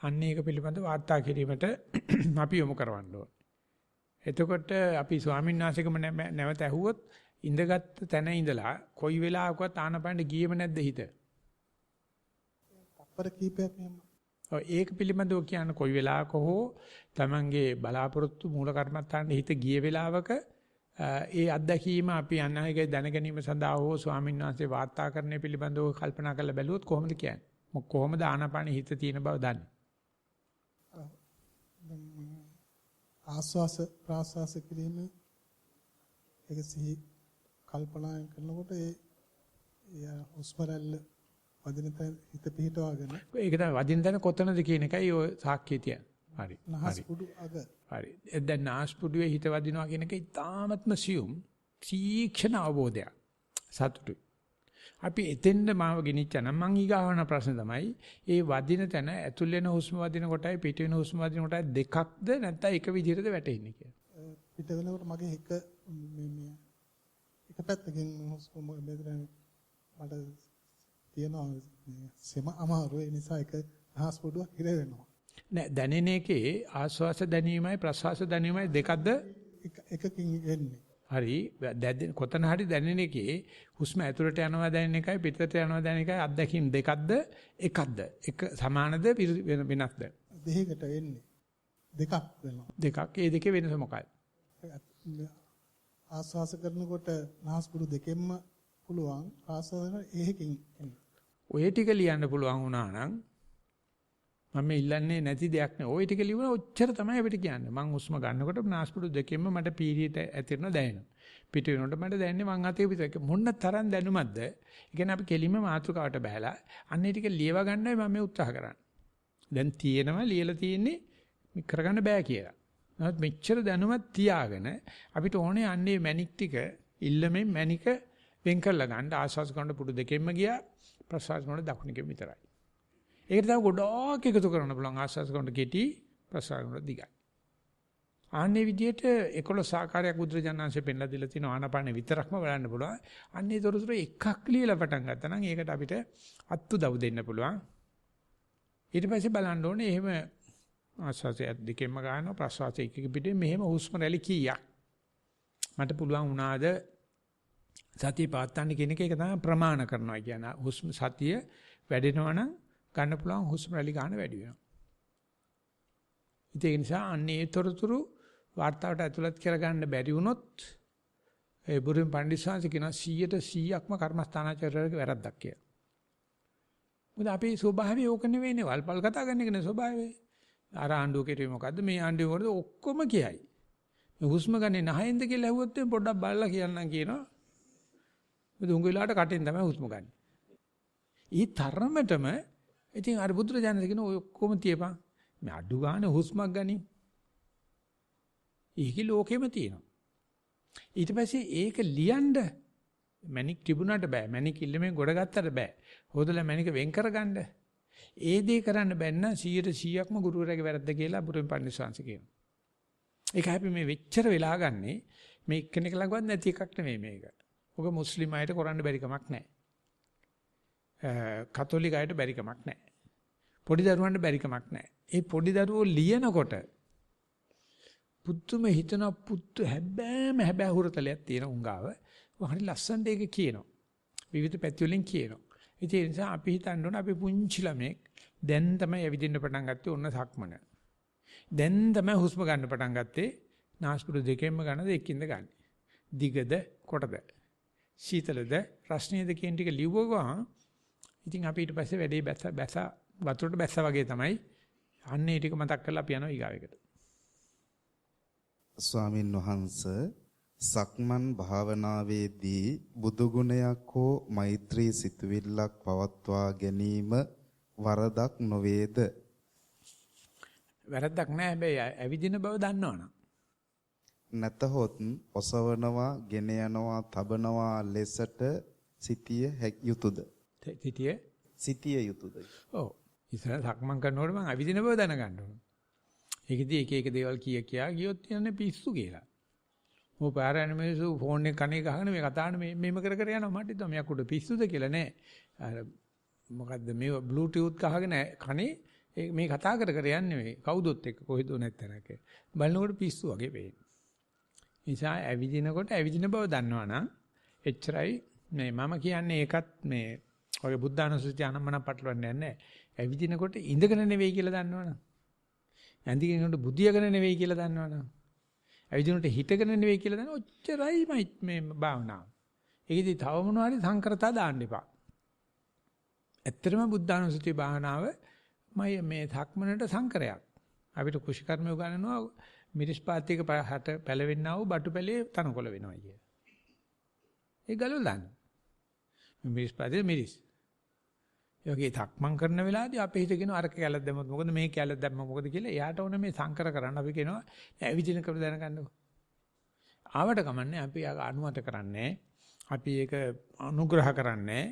අන්න ඒක පිළිබඳ වාර්තා කිරීමට අපි යොමු කරවන්න ඕනේ. එතකොට අපි ස්වාමීන් වහන්සේකම නැවත ඇහුවොත් ඉඳගත් තැන ඉඳලා කොයි වෙලාවකවත් ආනපනට ගියේම නැද්ද හිත? තප්පර කීපයක් එහෙම. ඔව් ඒක පිළිබඳව කියන්න කොයි වෙලාවක හෝ Tamange බලාපොරොත්තු මූල කර්මත්තාන්න හිත ගිය වෙලාවක ඒ අත්දැකීම අපි අනාගතයේ දැන ගැනීම සඳහා හෝ ස්වාමීන් වහන්සේ වාර්තාකරණය පිළිබඳව කල්පනා කරලා බැලුවොත් කොහොමද කියන්නේ? කොහොමද ආනාපානෙ හිත තියෙන බව දන්නේ? ආස්වාස ප්‍රාස්වාස කිරීම ඒක සිහි කල්පනා කරනකොට ඒ හුස්ම රැල්ල වදින තැන හිත පිහිටවාගෙන ඒක තමයි වදින තැන කොතනද කියන එකයි ඔය සාක්ෂිය තියන්නේ. හරි. නහස්පුඩු අග. හරි. දැන් නාස්පුඩුවේ හිත වදිනවා කියන එක ඉතාමත්ම සියුම් සීක්ෂණ අවබෝධයක්. සතුටුයි. අපි එතෙන්ද මාව ගෙනිච්චනම් මං ඊගාවන ප්‍රශ්න තමයි ඒ වදින තැන ඇතුල් වෙන හුස්ම වදින කොටයි පිට වෙන හුස්ම වදින කොටයි දෙකක්ද නැත්නම් එක විදිහටද වැටෙන්නේ කියලා. පිට වෙනකොට මගේ එක පැත්තකින් හුස්ම මෙතන මට තියෙනවා සෙම අමාරු ඒ නිසා එක අහස් පොඩුවක් හිර වෙනවා. නෑ දැනෙන එකේ ආස්වාස දැනීමයි ප්‍රසවාස දැනීමයි දෙකක්ද එකකින් එන්නේ. හරි කොතන හරි දැනෙන එකේ හුස්ම ඇතුළට යනවා දැනෙන එකයි පිටට යනවා දැනෙන එකයි අත්දැකීම් දෙකක්ද එකක්ද එක සමානද වෙනස්ද දෙකකට එන්නේ දෙකක් වෙනවා දෙකක් ඒ දෙකේ වෙනස මොකක්ද ආස්වාස කරනකොට නාස්පුඩු දෙකෙන්ම පුළුවන් ආස්වාස කරන එකකින් එන්නේ ඔය ටික ලියන්න පුළුවන් වුණා නම් මම ඉල්ලන්නේ නැති දෙයක් නේ. ওই ටික ලියුණ ඔච්චර තමයි අපිට කියන්නේ. මං හුස්ම ගන්නකොට නාස්පුඩු දෙකෙන්ම මට පීරියට ඇතිරෙන දැනෙනවා. පිට වෙනකොට මට දැනෙන්නේ මං අතේ පිට මොන්න තරම් දැනුමක්ද? ඒ කියන්නේ අපි කෙලින්ම මාතෘකාවට බහැලා අන්නේ ටික ලියව ගන්නයි මම මේ උත්සාහ කරන්නේ. දැන් තියෙනවා ලියලා තියෙන්නේ මේ කරගන්න බෑ කියලා. නමුත් මෙච්චර දැනුමක් තියාගෙන අපිට ඕනේ අන්නේ මැනික් ටික ඉල්ලමෙන් මැනික වෙන් කරලා ගන්න ආස්වාස් කරන පුඩු දෙකෙන්ම ගියා ප්‍රසවාස කරන දකුණකෙම විතරයි. ඒකට තව ගොඩක් එකතු කරන්න පුළුවන් ආස්වාස් කරන කෙටි ප්‍රසවාස කරන දිගයි. ආන්නේ විදිහට 11 ආකාරයක් බුදුරජාණන්සේ පෙන්ලා දීලා තියෙන ආනාපානෙ විතරක්ම බලන්න පුළුවන්. අන්නේ තොරතුරු එකක් ලියලා පටන් ගත්තා නම් ඒකට අපිට අත්උදව් දෙන්න පුළුවන්. ඊට පස්සේ බලන්න ඕනේ එහෙම ආස්වාසය දෙකෙන්ම ගන්නවා ප්‍රසවාසය එකක පිටින් මෙහෙම හුස්ම රැලි කීයක් මට පුළුවන් වුණාද සතිය පාත්තන්න කියන එක තමයි ප්‍රමාණ කරනවා කියන හුස්ම සතිය වැඩෙනවා නම් ගන්න පුළුවන් හුස්ම රැලි ගන්න වැඩි වෙනවා. ඒක නිසා අන්නේ තොරතුරු වාර්තාවට ඇතුළත් කරගන්න බැරි වුණොත් ඒ බුරුම් පඬිස්සාංශ කියන 100%ක්ම කර්මස්ථානාචාර්යවරගේ වැරද්දක් කියලා. මොකද අපේ ස්වභාවය ඕක නෙවෙයිනේ වල්පල් කතා කරන එකනේ ස්වභාවය. අර ආණ්ඩුව කෙරුවේ මොකද්ද මේ ආණ්ඩුව වලද ඔක්කොම කියයි. මේ හුස්ම ගන්නේ නැහින්ද කියලා ඇහුවොත් පොඩ්ඩක් බලලා කියන්නම් කියනවා. මොකද උංගු වෙලාවට කටින් තමයි හුස්ම ගන්න. ඊ තරමටම ඉතින් අර බුදුරජාණන් කියන ඔය ඔක්කොම තියපන්. මේ අඩු ගන්න හුස්මක් ගනි. ඒකේ ලෝකෙම තියෙනවා. ඊට පස්සේ ඒක ලියන්න මැනික් තිබුණාට බෑ. මැනික් ඉල්ලෙමින් ගොඩ ගත්තට බෑ. හොදලා මැනික වෙන් කරගන්න. ඒ දේ කරන්න බැන්න 100%ක්ම ගුරුවරයාගේ වැරද්ද කියලා බුදුන් පන්සිවාංශ කියනවා. ඒක අපි මේ වෙච්චර වෙලා ගන්නේ මේ එක්කෙනෙක් ළඟවත් නැති එකක් නෙමෙයි මේක. ඔක මුස්ලිම් අයට කරන්න බැරි කමක් නැහැ. කතෝලික අයට බැරි කමක් නැහැ. පොඩි දරුවන්ට බැරි කමක් නැහැ. ඒ පොඩි දරුවෝ ලියනකොට පුතුම හිතන පුතු හැබෑ හුරතලයක් තියෙන උංගාව. හරි ලස්සනට ඒක කියනවා. විවිධ පැති වලින් කියනවා. ඒ නිසා අපි හිතන්න ඕන අපි පුංචි ළමෙක් දැන් තමයි ඇවිදින්න පටන් ගත්තේ ඔන්න සක්මන. දැන් තමයි හුස්ම ගන්න පටන් ගත්තේ නාස්පුඩු දෙකෙන්ම ගන්නද එකින්ද ගන්න. දිගද කොටද සීතලද රස්නියද කියන ටික ලිව්වගා ඉතින් අපි ඊට පස්සේ වැඩේ බැස වතුරට බැස්සා වගේ තමයි අන්න ඒ ටික මතක් කරලා අපි යනවා ඊගාවෙකට. ස්වාමින් වහන්සේ සක්මන් භාවනාවේදී බුදු ගුණයක් හෝ මෛත්‍රී සිතුවිල්ලක් පවත්වා ගැනීම වරදක් නොවේද? වැරද්දක් නෑ හැබැයි ඇවිදින බව දන්නවනම්. නැතහොත් ඔසවනවා, ගෙන යනවා, තබනවා ලෙසට සිටිය යුතුයද? සිටිය යුතුයද? ඔව්. ඉතින් සක්මන් කරනකොට මම ඇවිදින බව දැනගන්න ඕන. ඒකෙදි එක දේවල් කියා ගියොත් යන්නේ පිස්සු කියලා. මොකද පාරයන් මිනිස්සු ෆෝන් එක කනේ ගහගෙන මේ කතා කරන මේම කර යනවා මට හිතුවා මෙයා කුඩ පිස්සුද කියලා නෑ. අර මොකද්ද මේ බ්ලූටූත් ගහගෙන කනේ මේ කතා කර යන්නේ මේ කවුදොත් එක්ක කොහෙද නැත්තරක. බලනකොට පිස්සු වගේ වෙන්නේ. නිසා ඇවිදිනකොට ඇවිදින බව දන්නවනම් එච්චරයි මේ මම කියන්නේ ඒකත් මේ ඔය බුද්ධානුස්සතිය අනම්මන පටලවන්නේ නැහැ. ඇවිදිනකොට ඉඳගෙන නෙවෙයි කියලා දන්නවනම්. ඇඳිනකොට බුදියාගෙන නෙවෙයි කියලා දන්නවනම්. ඇවිදිනකොට හිටගෙන නෙවෙයි කියලා දන්න ඔච්චරයි මේ භාවනාව. ඒකෙදි තව මොනවා හරි සංකරතා දාන්න එපා. ඇත්තටම බුද්ධානුස්සතිය භාවනාව මේ ධක්මනට සංකරයක්. අපිට කුෂිකර්මය උගන්වනවා මිරිස් පාත්‍යයක හට පැලවෙන්නා වූ බටු පැලේ තනකොළ වෙනවා කිය. ඒ ගලවලා දාන්න. මිරිස් පාත්‍යයේ මිරිස්. ඒ වගේ ධක්මන් කරන වෙලාවදී අපේ හිත කියන අරක කැලක් දැම්මොත් මොකද මේ කැලක් දැම්ම මොකද කියලා එයාට ඕන මේ සංකර කරන්න අපි කියනවා ඇවිදින කර දැනගන්නකො. ආවට කමන්නේ අපි අනුමත කරන්නේ. අපි ඒක අනුග්‍රහ කරන්නේ.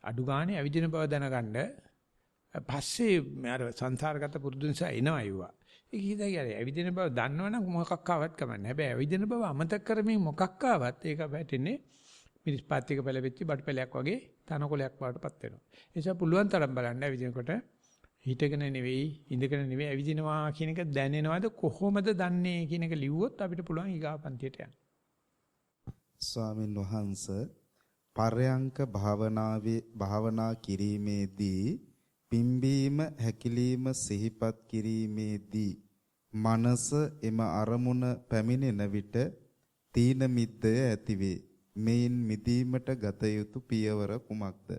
අඩු ගානේ ඇවිදින බව දැනගන්න. පස්සේ අර සංසාරගත පුරුදු නිසා එනවා අයුවා. ඒක හිතයි ඇවිදින බව දන්නවනම් මොකක් ආවත් කමන්නේ. හැබැයි ඇවිදින බව අමතක කරමින් මොකක් ආවත් ඒක වැටෙන්නේ මිරිස් පාත්‍යයක පැලෙච්ච බඩ පැලයක් වගේ තනකොළයක් වඩටපත් වෙනවා. ඒ නිසා පුළුවන් තරම් බලන්න ඇවිදිනකොට හිටගෙන නෙවෙයි ඉඳගෙන නෙවෙයි ඇවිදිනවා කියන එක දැනෙනවද කොහොමද දන්නේ කියන එක ලිව්වොත් අපිට පුළුවන් ඊගාපන්තියට යන්න. ස්වාමින් වහන්සේ පරයන්ක භාවනා කිරීමේදී පිම්බීම හැකිලිම සිහිපත් කිරීමේදී මනස එම අරමුණ පැමිණෙන විට තීන මිද්දය ඇතිවේ. මේන් මිදීමට ගත යුතු පියවර කුමක්ද?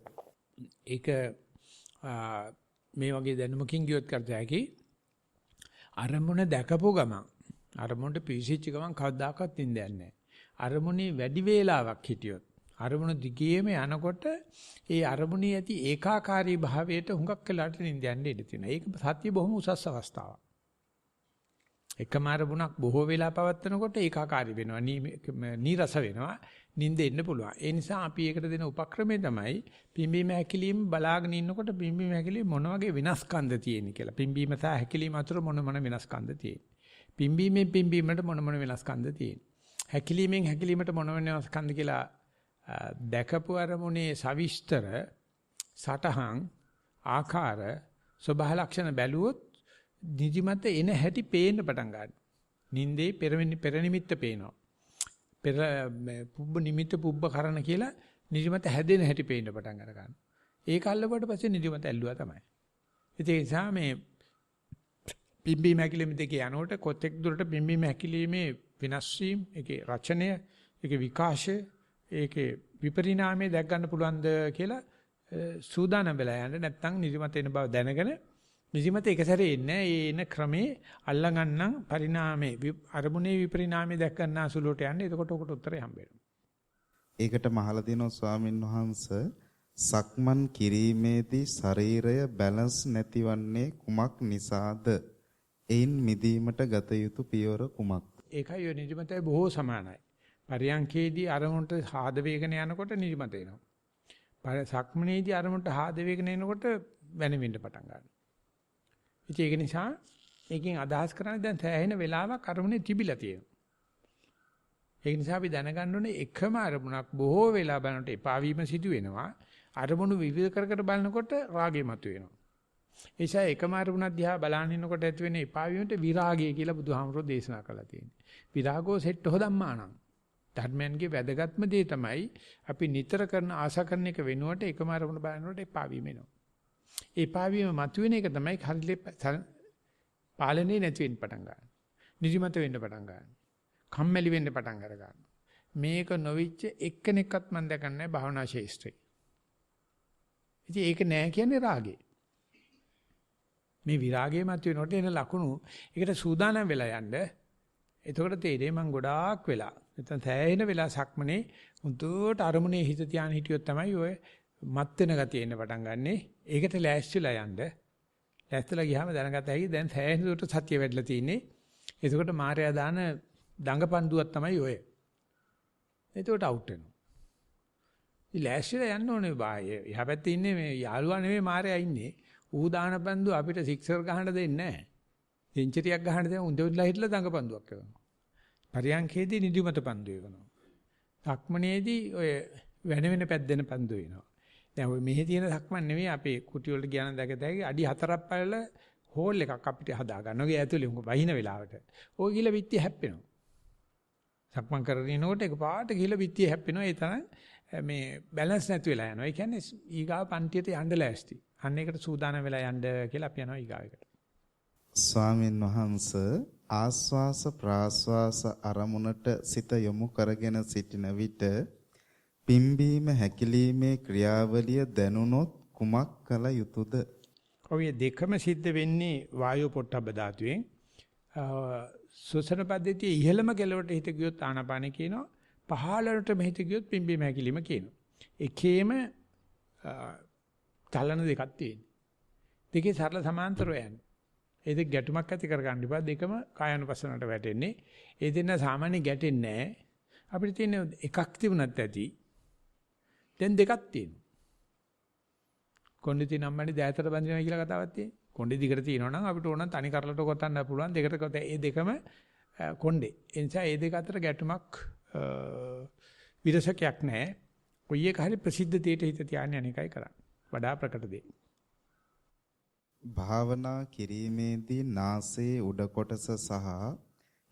ඒක මේ වගේ දැනුමකින් ගියොත් කරත හැකි අරමුණ දැකපු ගමන් අරමුණට පිවිසිච්ච ගමන් කවදාකවත් නිින්දයක් නැහැ. අරමුණේ වැඩි වේලාවක් හිටියොත් අරමුණ දිගේම යනකොට ඒ අරමුණේ ඇති ඒකාකාරී භාවයට හුඟක් වෙලාට නිින්ද යන්න ඉඩ තියෙනවා. ඒක සත්‍ය බොහොම උසස් අවස්ථාවක්. එකම අරමුණක් බොහෝ වෙලා පවත්වනකොට ඒකාකාරී වෙනවා. නීරස වෙනවා. නිින්ද එන්න පුළුවන්. ඒ නිසා අපි ඒකට දෙන උපක්‍රමය තමයි පිම්බීම හැකිලිම බලාගෙන ඉන්නකොට පිම්බීම හැකිලිම මොන වගේ වෙනස්කම්ද තියෙන්නේ කියලා. පිම්බීම සහ හැකිලිම අතර මොන වෙනස්කම්ද තියෙන්නේ. පිම්බීමෙන් පිම්බීමට මොන වෙනස්කම්ද තියෙන්නේ. හැකිලිමෙන් හැකිලිමට මොන වෙනස්කම්ද කියලා දැකපු අරමුණේ සවිස්තර සටහන් ආකාර ස්වභාව ලක්ෂණ බැලුවොත් නිදිමත එන හැටි පේන්න පටන් ගන්නවා. නින්දේ පෙර නිමිත්ත පේනවා. පෙර පුබ්බ නිමිත්ත පුබ්බ කරන කියලා නිදිමත හැදෙන හැටි පේන්න පටන් අර ගන්නවා. ඒක අල්ලපුවට පස්සේ නිදිමත ඇල්ලුවා තමයි. ඒ නිසා මේ පිම්බීම හැකිලිම දෙකේ යනකොට කොතෙක් දුරට පිම්බීම හැකිලිමේ වෙනස් වීම, ඒකේ රචනය, ඒකේ විකාශය, ඒකේ විපරිණාමය දැක් ගන්න පුළුවන්ද කියලා සූදානම් වෙලා යන්න. නැත්නම් නිදිමත එන බව දැනගෙන නිදිමත එක සැරේ එන්නේ ඒ එන ක්‍රමේ අල්ලගන්නම් පරිණාමේ අරමුණේ විපරිණාමය දැක් ගන්න අසුලට යන්න. එතකොට ඔකට උත්තරේ හම්බ වෙනවා. ඒකට මහලා දිනෝ ස්වාමින් වහන්සේ සක්මන් කිරීමේදී ශරීරය බැලන්ස් නැතිවන්නේ කුමක් නිසාද? එයින් මිදීමට ගත යුතු පියවර කුමක්ද? ඒකයි ඔය නිදිමතයි බොහෝ සමානයි. පරියන්කේදී අරමුණට හාද වේගන යනකොට නිදිමත එනවා. සක්මනේදී අරමුණට හාද වේගන එනකොට වෙනෙන්න පටන් ගන්නවා. ඉතින් ඒක නිසා ඒකෙන් අදහස් කරන්නේ දැන් සෑහෙන වෙලාවක් අරමුණේ තිබිලා තියෙනවා. ඒක නිසා අපි දැනගන්න ඕනේ එකම අරමුණක් බොහෝ වෙලා බලනකොට එපා වීම සිදු වෙනවා. අරමුණු විවිධ කර කර බලනකොට රාගය මතුවෙනවා. ඒ නිසා එකම අරමුණක් දිහා බලන ඉන්නකොට ඇති වෙන එපා වීමට විරාගය කියලා බුදුහාමුදුරෝ දේශනා කළා තියෙනවා. විරාගෝ සෙට්ඨෝ ධම්මානං. ධර්මයන්ගේ වැදගත්ම දේ තමයි අපි නිතර කරන ආශා කරන එක වෙනුවට එකම අරමුණ බලනකොට එපා වීම එනවා. එපා වීම මතුවෙන එක තමයි හරියට පාලනේ නැති වෙන්න පටන් ගන්නවා. නිදිමත වෙන්න පටන් ගන්නවා. කම්මැලි වෙන්න පටන් අර ගන්නවා. මේක නොවිච්ච එක්කෙනෙක්වත් මම දැකන්නේ නැහැ භාවනා ශේෂ්ත්‍රේ. ඉතින් ඒක නෑ කියන්නේ රාගේ. මේ විරාගය මත වෙනකොට එන ලකුණු ඒකට සූදානම් වෙලා යන්න. එතකොට තේරෙයි මං ගොඩාක් වෙලා නැත්නම් තැයෙන වෙලා සක්මනේ උන්ට අරමුණේ හිත තියාන හිටියොත් තමයි ඔය මත් වෙන ගතිය එන්න පටන් ගන්නෙ. ඒකට ලෑස්තිලා යන්න. ලෑස්තිලා ගියාම දැනගත හැකි දැන් තැයෙන දුරට සතිය වැඩිලා තියෙන්නේ. එතකොට මායя දාන දඟපන්දුවක් තමයි ඔය. එතකොට අවුට් වෙනවා. ඉතින් ලෑස්තිලා යන්න ඕනේ බාය. එහා පැත්තේ ඉන්නේ මේ යාළුවා නෙමෙයි මායя ඉන්නේ. ඌ දාන පන්දු අපිට සික්සර් ගහන්න දෙන්නේ නැහැ. සෙන්චරියක් ගහන්න දෙන උන්දෙවිලා හිටලා දඟපන්දුවක් කරනවා. පරියන්කේදී නිදිමත පන්දු වෙනවා. සක්මනේදී ඔය වෙන පැද්දෙන පන්දු වෙනවා. දැන් ඔය මෙහි තියෙන සක්මන් නෙවෙයි අපේ කුටි වලට ගියාන දැකතැයි අඩි 4ක් පළල හෝල් එකක් අපිට හදා ගන්න. ඔගේ ඇතුලේ උඹ වහින වෙලාවට. ඔය ගිල පිටිය හැප්පෙනවා. සක්මන් කරගෙන ඉනකොට එකපාරට ගිල පිටිය හැප්පෙනවා. ඒ තරම් මේ බැලන්ස් නැති වෙලා යනවා. ඒ කියන්නේ ඊගාව පන්තියට යන්න ලෑස්ති. අන්න ඒකට සූදානම් වෙලා යන්න කියලා අපි යනවා ඊගාවෙකට. ස්වාමින් වහන්සේ ආස්වාස ප්‍රාස්වාස අරමුණට සිත යොමු කරගෙන සිටින විට පිම්බීම හැකිලීමේ ක්‍රියාවලිය දැනුනොත් කුමක් කළ යුතුද? ඔය දෙකම සිද්ධ වෙන්නේ වායෝ පොට්ටබ්බ ධාතුවෙන්. සුසන පද්ධතියේ ඉහළම කෙලවට හිත ගියොත් ආනාපානෙ කියනවා. පහළටම හිත ගියොත් පිම්බීම හැකිලීම කියනවා. එකේම චලන දෙකක් තියෙනවා. දෙකේ සරල සමාන්තරව යන්නේ. ඒ දෙක ගැටුමක් ඇති කර ගන්න ඉපා දෙකම කායानुපස්සනට වැටෙන්නේ. ඒ දෙන්න සාමාන්‍ය ගැටෙන්නේ නැහැ. අපිට තියෙන එකක් තිබුණත් ඇති. දැන් දෙකක් තියෙනවා. කොණ්ඩේ තියෙන අම්මනේ දෑතට බඳිනවා කියලා කතාවක් තියෙනවා. කොණ්ඩේ දිගට තියෙනවා නම් අපිට ඕන තනි කරලට කොටන්න පුළුවන් දෙකට කොට ඒ දෙකම කොණ්ඩේ. ඒ නිසා ඒ දෙක අතර ගැටුමක් විරසකයක් නැහැ. කොයි එක හරි ප්‍රසිද්ධ දෙයට හිත තියාගෙන අනේකයි කරන්නේ. වඩා ප්‍රකට දෙයක්. භාවනා කිරීමේදී නාසයේ උඩ කොටස සහ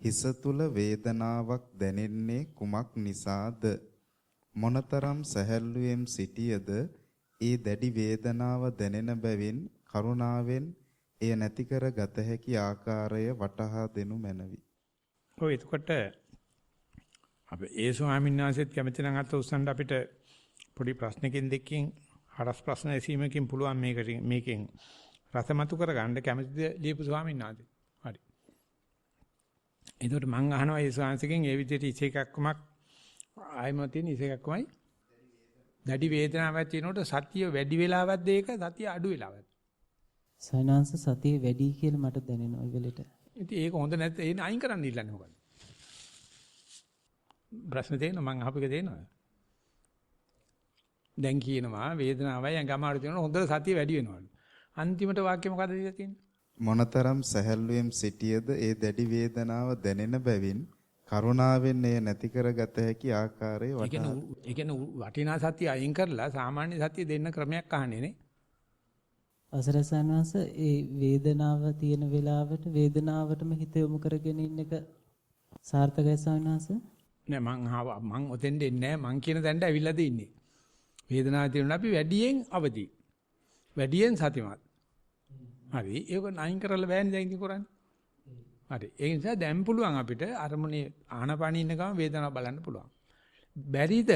හිස තුල වේදනාවක් දැනෙන්නේ කුමක් නිසාද? මොනතරම් සැහැල්ලුවෙන් සිටියද ඒ දැඩි වේදනාව දැනෙන බැවින් කරුණාවෙන් එය නැති කර ගත හැකි ආකාරය වටහා දෙනු මැනවි. ඔය එතකොට අපි ඒ ස්වාමීන් වහන්සේත් කැමති නම් අත උස්සන්න අපිට පොඩි ප්‍රශ්නකින් දෙකකින් හරස් ප්‍රශ්න ඇසීමකින් පුළුවන් මේකෙන් රසමතු කරගන්න කැමතිද ලියපු ස්වාමීන් වහන්සේ. හරි. එතකොට මම අහනවා ඒ ස්වාමීන්ගෙන් ඒ විදිහට ඉසේකක්කමක් ආයම තියෙන ඉසේකක්කමයි දැඩි වේදනාවක් තියෙනකොට සතිය වැඩි වෙලාවක්ද ඒක සතිය අඩු වෙලාවක්ද? සයනාංශ සතිය වැඩි කියලා මට දැනෙනවා ඒ වෙලෙට. ඉතින් ඒක හොඳ නැත්නම් ඒක අයින් කරන්න ඉල්ලන්නේ මොකද? ප්‍රශ්න තියෙනවා මම අහපු එක තියෙනවා. දැන් කියනවා වේදනාවයි ඇඟමාරු තියෙනවා හොඳට සතිය වැඩි වෙනවලු. අන්තිමට වාක්‍ය මොකද දීලා තියෙන්නේ? මොනතරම් සැහැල්ලුවෙන් සිටියද ඒ දැඩි වේදනාව දැනෙන බැවින් කරුණාවෙන් එය නැති කරගත හැකි ආකාරය වටහා. ඒ කියන්නේ වටිනා සතිය අයින් කරලා සාමාන්‍ය සතිය දෙන්න ක්‍රමයක් අහන්නේ නේ. අවසරයි සයනාංශ ඒ වේදනාව තියෙන වෙලාවට වේදනාවටම හිත යොමු කරගෙන ඉන්න එක සාර්ථකයි සයනාංශ? නෑ මං ඔතෙන් දෙන්නේ නෑ මං කියන තැනට ඇවිල්ලාද ඉන්නේ. වේදනාව තියෙනවා අපි වැඩියෙන් අවදි. වැඩියෙන් සතිමත්. හරි ඒක නයින් කරලා බෑනේ දැන් ඉතින් කරන්නේ. හරි ඒ නිසා දැන් පුළුවන් අපිට අරමුණේ ආනපානිය ඉන්න ගමන් වේදනාව බලන්න පුළුවන්. බැරිද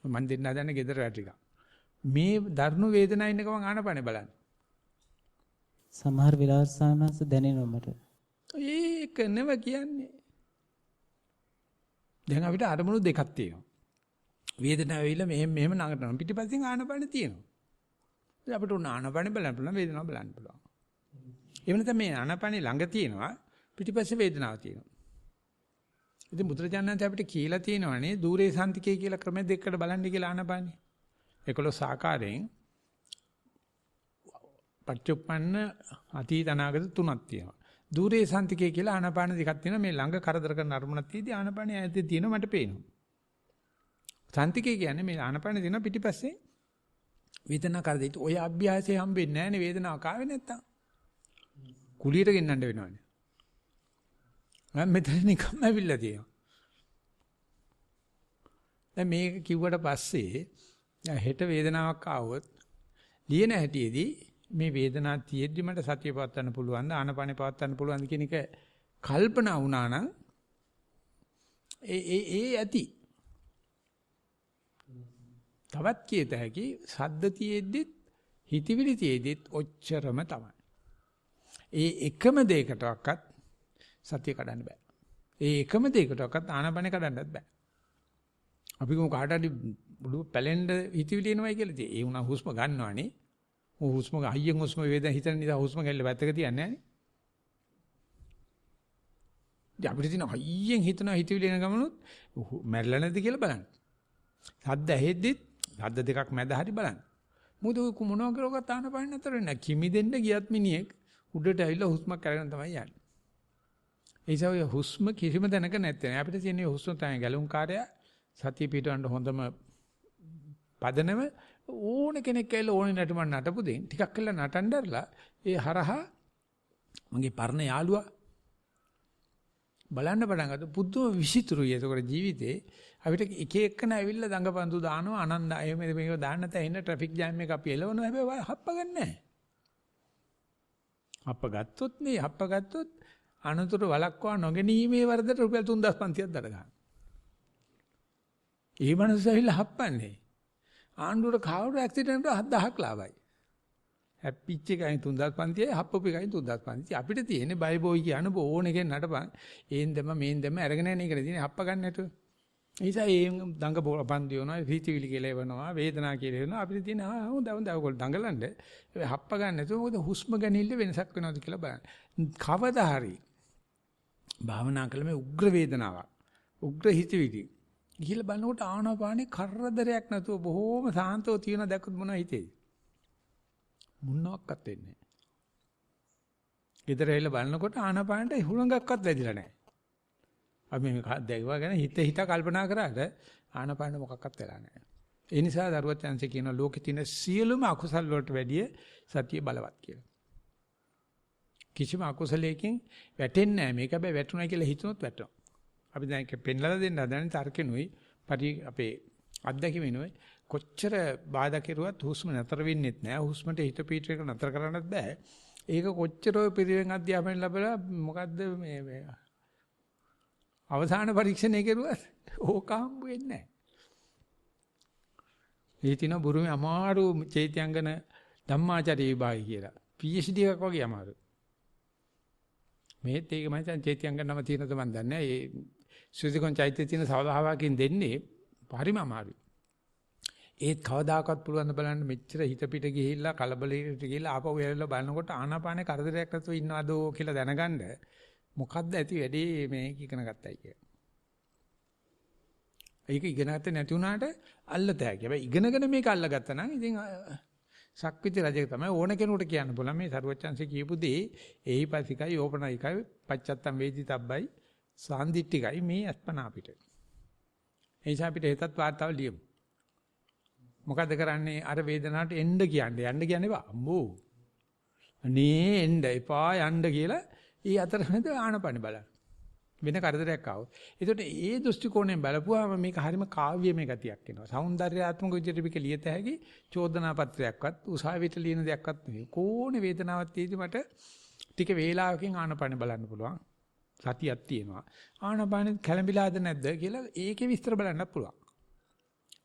මන් දෙන්න හදන්නේ gedara වැටික. මේ දරුණු වේදනාව ඉන්න ගමන් ආනපානේ බලන්න. සමහර වෙලාවට සානස දැනෙනවා මට. ඒක නෙව කියන්නේ. දැන් අපිට අරමුණු දෙකක් තියෙනවා. වේදනාව ඇවිල්ලා මෙහෙම නගනවා. පිටිපස්සෙන් ආනපාන තියෙනවා. ඉතින් අපිට උන ආනපාන බලන්න පුළුවන් වේදනාව බලන්න පුළුවන්. එහෙම නැත්නම් මේ ආනපානේ ළඟ තියෙනවා පිටිපස්සේ වේදනාව තියෙනවා. ඉතින් බුදුරජාණන් අපිට කියලා තියෙනවානේ দূරේ සාන්තිකේ කියලා ක්‍රම දෙකකට බලන්න කියලා ආනපානේ. 11 ආකාරයෙන් පච්චුප්පන්න අතීත අනාගත තුනක් තියෙනවා. দূරේ සාන්තිකේ කියලා ආනපාන දෙකක් තියෙනවා. මේ ළඟ කරදර කරන අරමුණක් තියදී ආනපානේ ඈතේ තියෙනවා මට පේනවා. සාන්තිකේ කියන්නේ මේ ආනපානේ තියෙනවා පිටිපස්සේ වේදනාව කරදෙයිට ඔය අභ්‍යාසය හම්බෙන්නේ නැහැ නේ වේදනාව කාවේ නැත්තම්. කුලියට ගෙන්නන්න වෙනවනේ. මම මෙතන නිකම්ම ඇවිල්ලා තියෙනවා. දැන් මේක කිව්වට පස්සේ හෙට වේදනාවක් ආවොත් ලියන හැටියේදී මේ වේදනාව තියෙද්දි මට සතිය පවත්වන්න පුළුවන්ද ආනපනේ පවත්වන්න පුළුවන්ද කියන එක කල්පනා වුණා නම් ඒ ඇති. තවත් කියත හැකි සද්ද තියෙද්දිත් හිතවිලි තියෙද්දිත් ඔච්චරම තමයි. ඒ එකම දෙයකටවත් සතිය කඩන්න බෑ. ඒ එකම දෙයකටවත් ආනපනේ කඩන්නත් බෑ. අපි කොහොම කාට හරි බුදු පැලෙන්න හිතවිලි එනවයි කියලා ඉතින් ඒ උනා හුස්ම ගන්නවානේ. ਉਹ හුස්ම අයියෙන් හුස්ම වේදන හිතන නිසා හුස්ම ගැල්ල වැත්තක තියන්නේ නැහනේ. ඉතින් අපිට තියෙන අයියෙන් හිතනවා හිතවිලි එන ගමනොත් මැරෙලා නැද්ද කියලා බලන්න. සද්ද ඇහෙද්දිත් සද්ද දෙකක් මැද හරි බලන්න. මොකද ඔය මොනවා කරවගත්ත ආනපනේ නැතර වෙන්නේ. කිමි දෙන්න ගියත් මිනිහෙක් උඩට ඇවිල්ලා හුස්මක් අරගෙන තමයි යන්නේ. ඒ නිසා ඔය හුස්ම කිසිම තැනක නැත්තේ. අපිට තියෙන හුස්ම තමයි ගැලුම් කාර්යය සතිය පිටවන්න හොඳම පදනම ඕන කෙනෙක් ඇවිල්ලා ඕනේ නටුම නටපු දෙයින් ටිකක් කළා නටන්නදලා ඒ හරහා මගේ පරණ යාළුවා බලන්න පටන් ගත්තා පුදුම විචිත්‍රයි ඒකට ජීවිතේ අපිට එක එකන ඇවිල්ලා දඟපන්දු දානවා ආනන්ද එහෙම මේක දාන්න නැත්නම් එන්න ට්‍රැෆික් ජෑම් එක අපි එලවනවා හැබැයි හප්ප ගන්නෑ හප්ප ගත්තොත් නේ හප්ප ගත්තොත් අනතුරු වළක්වා නොගැනීමේ වරදට රුපියල් 3500ක් දඩ ගන්න. ඒ මනස ඇවිල්ලා හප්පන්නේ. ආණ්ඩුවට කාවුරු ඇක්සිඩන්ට් 7000ක් ලාභයි. හැප්පිච් එකයි 3500යි හප්පපු එකයි 3500. අපිට තියෙන්නේ බයි බෝයි කියන ඕන එකෙන් නටපන්. ඒන් දෙම මේන් දෙම අරගෙන යන එකනේ තියෙන්නේ හප්ප ගන්න නැතුව. ඒ නිසා ඒ දඟ බන්දි වෙනවා, හිතවිලි කියලා එවනවා, වේදනාව කියලා එවනවා. අපිට තියෙන හොඳ ඔයගොල්ලෝ දඟලන්න. ඒ හප්ප ගන්න නැතුව මොකද හුස්ම ගැනීමෙ වෙනසක් වෙනවද කියලා බලන්න. කවදා හරි භාවනා කළ මේ උග්‍ර වේදනාවක්, උග්‍ර හිතවිලි ගිහිල්ලා බලනකොට ආනාපානේ කරදරයක් නැතුව බොහෝම සාන්තව තියෙන දැක්කොත් මොනවා හිතේද? මුන්නක්වත් වෙන්නේ නැහැ. ඊතර ඇවිල්ලා බලනකොට ආනාපානට හුලඟක්වත් වැදිලා නැහැ. අපි මේ දැක්වා ගැන හිත කල්පනා කරාට ආනාපාන මොකක්වත් වෙලා නැහැ. ඒ නිසා දරුවත් chance කියන ලෝකේ තියෙන සියලුම අකුසල් වලට වැඩිය සතිය බලවත් කියලා. කිසිම අකුසලයකින් වැටෙන්නේ නැහැ. මේක හැබැයි වැටුණා කියලා හිතුනොත් වැටෙනවා. අපි දැන් ඒක පෙන්ලා දෙන්න හදන තර්කෙනුයි අපේ අත්දැකීමෙනුයි කොච්චර බාධා කෙරුවත් හුස්ම නතර වෙන්නේත් නැහැ. හුස්මට හිත පීඨයක නතර කරන්නත් බෑ. ඒක කොච්චර ඔය පිරිවෙන් අධ්‍යාපනය ලැබලා මොකද්ද මේ අවසාන පරීක්ෂණය කෙරුවත් ඕක හම්බ වෙන්නේ නැහැ. ඒ තින බුරුමේ අමාරු චෛත්‍යංගන ධම්මාචාර්ය විභාගය කියලා. PhD එකක් වගේ අමාරු. මේත් ඒක මම දැන් චෛත්‍යංගන නම තියෙනද මන් දන්නේ නැහැ. ඒ සුද්ධිකොන් චෛත්‍ය තියෙන සවදාහාවකින් දෙන්නේ පරිම අමාරුයි. ඒත් කවදාකවත් පුළුවන් ද බලන්න මෙච්චර හිත පිට ගිහිල්ලා කලබලෙට ගිහිල්ලා ආපහු එළලා බලනකොට ආනාපානේ කරදරයක් නැතුව ඉන්නවදෝ කියලා දැනගන්න මොකද්ද ඇති වැඩේ මේ ඉගෙන ගත්තයි කිය. ඒක ඉගෙන ගත්තේ නැති වුණාට අල්ලතෑකි. හැබැයි ඉගෙනගෙන මේක අල්ලගත්තා නම් ඉතින් සක්විති රජෙක් තමයි ඕන කෙනෙකුට කියන්න පුළුවන් මේ සරුවච්චන්සේ කියපු දේ ඒහිපසිකයි ඕපනයිකයි පච්චත්තම් වේදිතබ්බයි සාන්දිටිකයි මේ අස්පනා අපිට. ඒ නිසා අපිට හිතත් වාර්තාව ලියමු. මොකද කරන්නේ අර වේදනාවට එන්න කියන්නේ යන්න කියන්නේ බා අම්මෝ. අනේ එන්න එපා යන්න කියලා ඒ අතරමැද ආනපන බලන්න. වෙන කරදරයක් ආවොත්. ඒකට ඒ දෘෂ්ටි කෝණයෙන් බලපුවාම මේක හරිම කාව්‍යමය ගතියක් එනවා. సౌందర్యාත්මක විදිහට මේක ලියත හැකි චෝදනා පත්‍රයක්වත් උසාවියට ලියන දෙයක්වත් නෙවෙයි. කෝණේ වේදනාවක් තියෙදි මට ටික වේලාවකින් ආනපන බලන්න පුළුවන්. සතියක් තියෙනවා. ආනපන කැළඹිලාද නැද්ද කියලා ඒකේ විස්තර බලන්නත් පුළුවන්.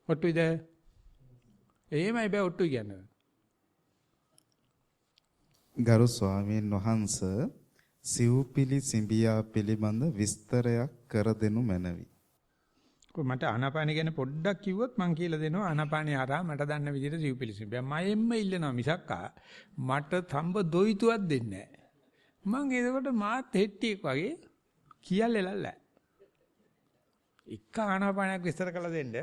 ඔට්ටුයිද? එහෙමයි බෑ ඔට්ටුයි කියන්නේ. ගරු ස්වාමීන් වහන්සේ සිව්පිලි සිඹියා පිළිබඳ විස්තරයක් කර දෙනු මැනවි. මට ආනාපාන ගැන පොඩ්ඩක් කිව්වොත් මං කියලා දෙනවා ආනාපානිය හරහා මට දන්න විදිහට සිව්පිලිසිම්. බෑ මයෙන්ම ඉල්ලනවා මිසක්කා මට තඹ දොයිතුවක් දෙන්නේ නැහැ. මං එතකොට මාත් හෙට්ටියෙක් වගේ කියල්ලෙලල්ලා. එක ආනාපානයක් විස්තර කරලා දෙන්න.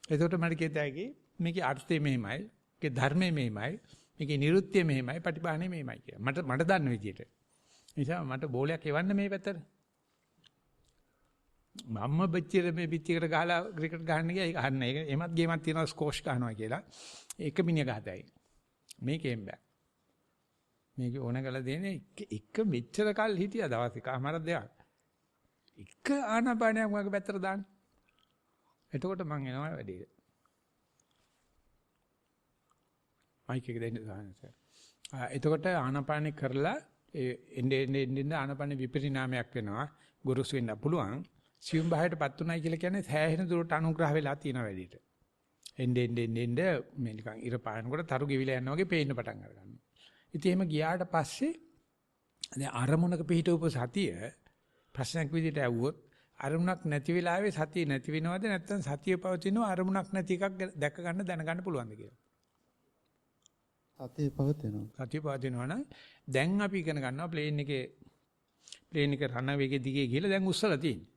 එතකොට මට කියතයි මේකේ අර්ථය මෙහෙමයි, මේකේ ධර්මය මෙහෙමයි, මේකේ නිරුත්තිය මෙහෙමයි, ප්‍රතිපාණය මෙහෙමයි කියලා. මට දන්න විදිහට. නිසා මට බෝලයක් එවන්න මේ පැත්තට. මම්ම බච්චිර මේ පිටියකට ගහලා ක්‍රිකට් ගහන්න ගියා. ඒක අහන්න. ඒක එමත් ගේමක් තියෙනවා ස්කෝෂ් ගන්නවා කියලා. එක මිනිහ ගහතයි. මේකෙන් බෑ. මේක ඕන කරලා දෙන්නේ එක මෙච්චර කල් හිටියා දවස් එකමාරක් දෙකක්. එක ආනාපානයක් වගේ පැත්තට දාන්න. එතකොට මං එනවා වැඩේට. මයික් එක දෙන්න සාහනස. එතකොට ආනාපානෙ කරලා එන්නේ ආනාපානෙ විපරිණාමයක් වෙනවා. ගුරුස් වෙන්න පුළුවන්. සියුම් බහයටපත් උනායි කියලා කියන්නේ සෑහෙන දුරට අනුග්‍රහ වෙලා තියෙන වැඩේට. එන්නේ මේ නිකන් ඉර පායනකොට තරු ගෙවිලා යනවා වගේ පේන්න පටන් ගන්නවා. ඉතින් එහෙම ගියාට පස්සේ දැන් අරමුණක පිහිටවපු සතිය ප්‍රශ්නයක් විදිහට ඇහුවොත් අරමුණක් නැති වෙලාවේ සතිය නැති වෙනවද නැත්නම් සතිය පවතිනවා අරමුණක් නැති එකක් දැක ගන්න දැනගන්න පුළුවන්ද කියලා. සතිය පවතිනවා. සතිය පවතිනවා නම් දැන් අපි ඉගෙන ගන්නවා ප්ලේන් එක රන වේගෙ දිගේ ගිහලා දැන් උස්සලා තියෙන්නේ.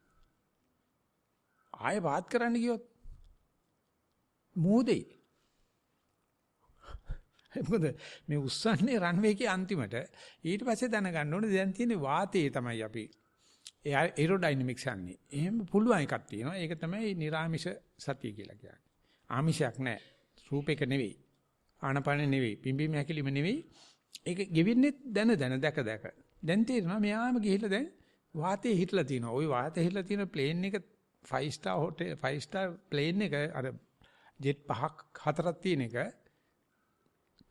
ආයෙ වාත් කරන්න ගියොත් මෝදේ. මොකද මේ උස්සන්නේ රන්වේ එකේ අන්තිමට ඊට පස්සේ දැනගන්න ඕනේ දැන් තියෙන්නේ වාතයේ තමයි අපි ඒරෝඩයිනමික්ස් යන්නේ. එහෙම පුළුවන් එකක් තියෙනවා. ඒක තමයි නිරාමිෂ සතිය කියලා කියන්නේ. ආමිෂයක් නැහැ. රූපයක නෙවෙයි. ආනපන නෙවෙයි. පිම්බීම හැකිලිම නෙවෙයි. ඒක ගෙවෙන්නේ දැන දැක. දැන් තේරෙනවා මෙයාම ගිහිල්ලා දැන් වාතයේ හිටලා තියෙනවා. ওই වාතයේ හිටලා තියෙන ප්ලේන් එක 5 star hotel 5 star ප්ලේන් එක අර ජෙට් 5ක් 4ක් තියෙන එක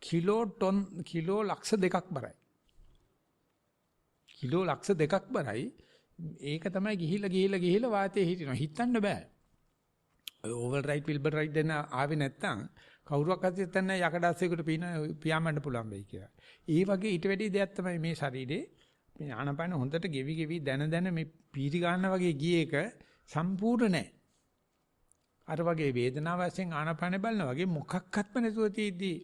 කිලෝ ලක්ෂ 2ක් බරයි. කිලෝ ලක්ෂ 2ක් බරයි. ඒක තමයි ගිහිලා වාතයේ හිටිනවා. හිතන්න බෑ. ඔය ඕවර් රයිට් විල්බර් රයිට් දෙන්න ආවේ නැත්තම් කවුරුවක්වත් හිතන්නේ නැහැ යකඩස්සෙකුට පියාඹන්න පුළුවන් වෙයි කියලා. ඒ වගේ ඊට වැඩි දෙයක් තමයි මේ ශරීරේ මේ ආනපන හොඳට ගෙවි දැන මේ පීරි ගන්න වගේ ගියේ එක සම්පූර්ණ නැහැ. අර වගේ වේදනාව වශයෙන් ආනපන බලනවා වගේ මොකක්වත්ම නැතුව තියදී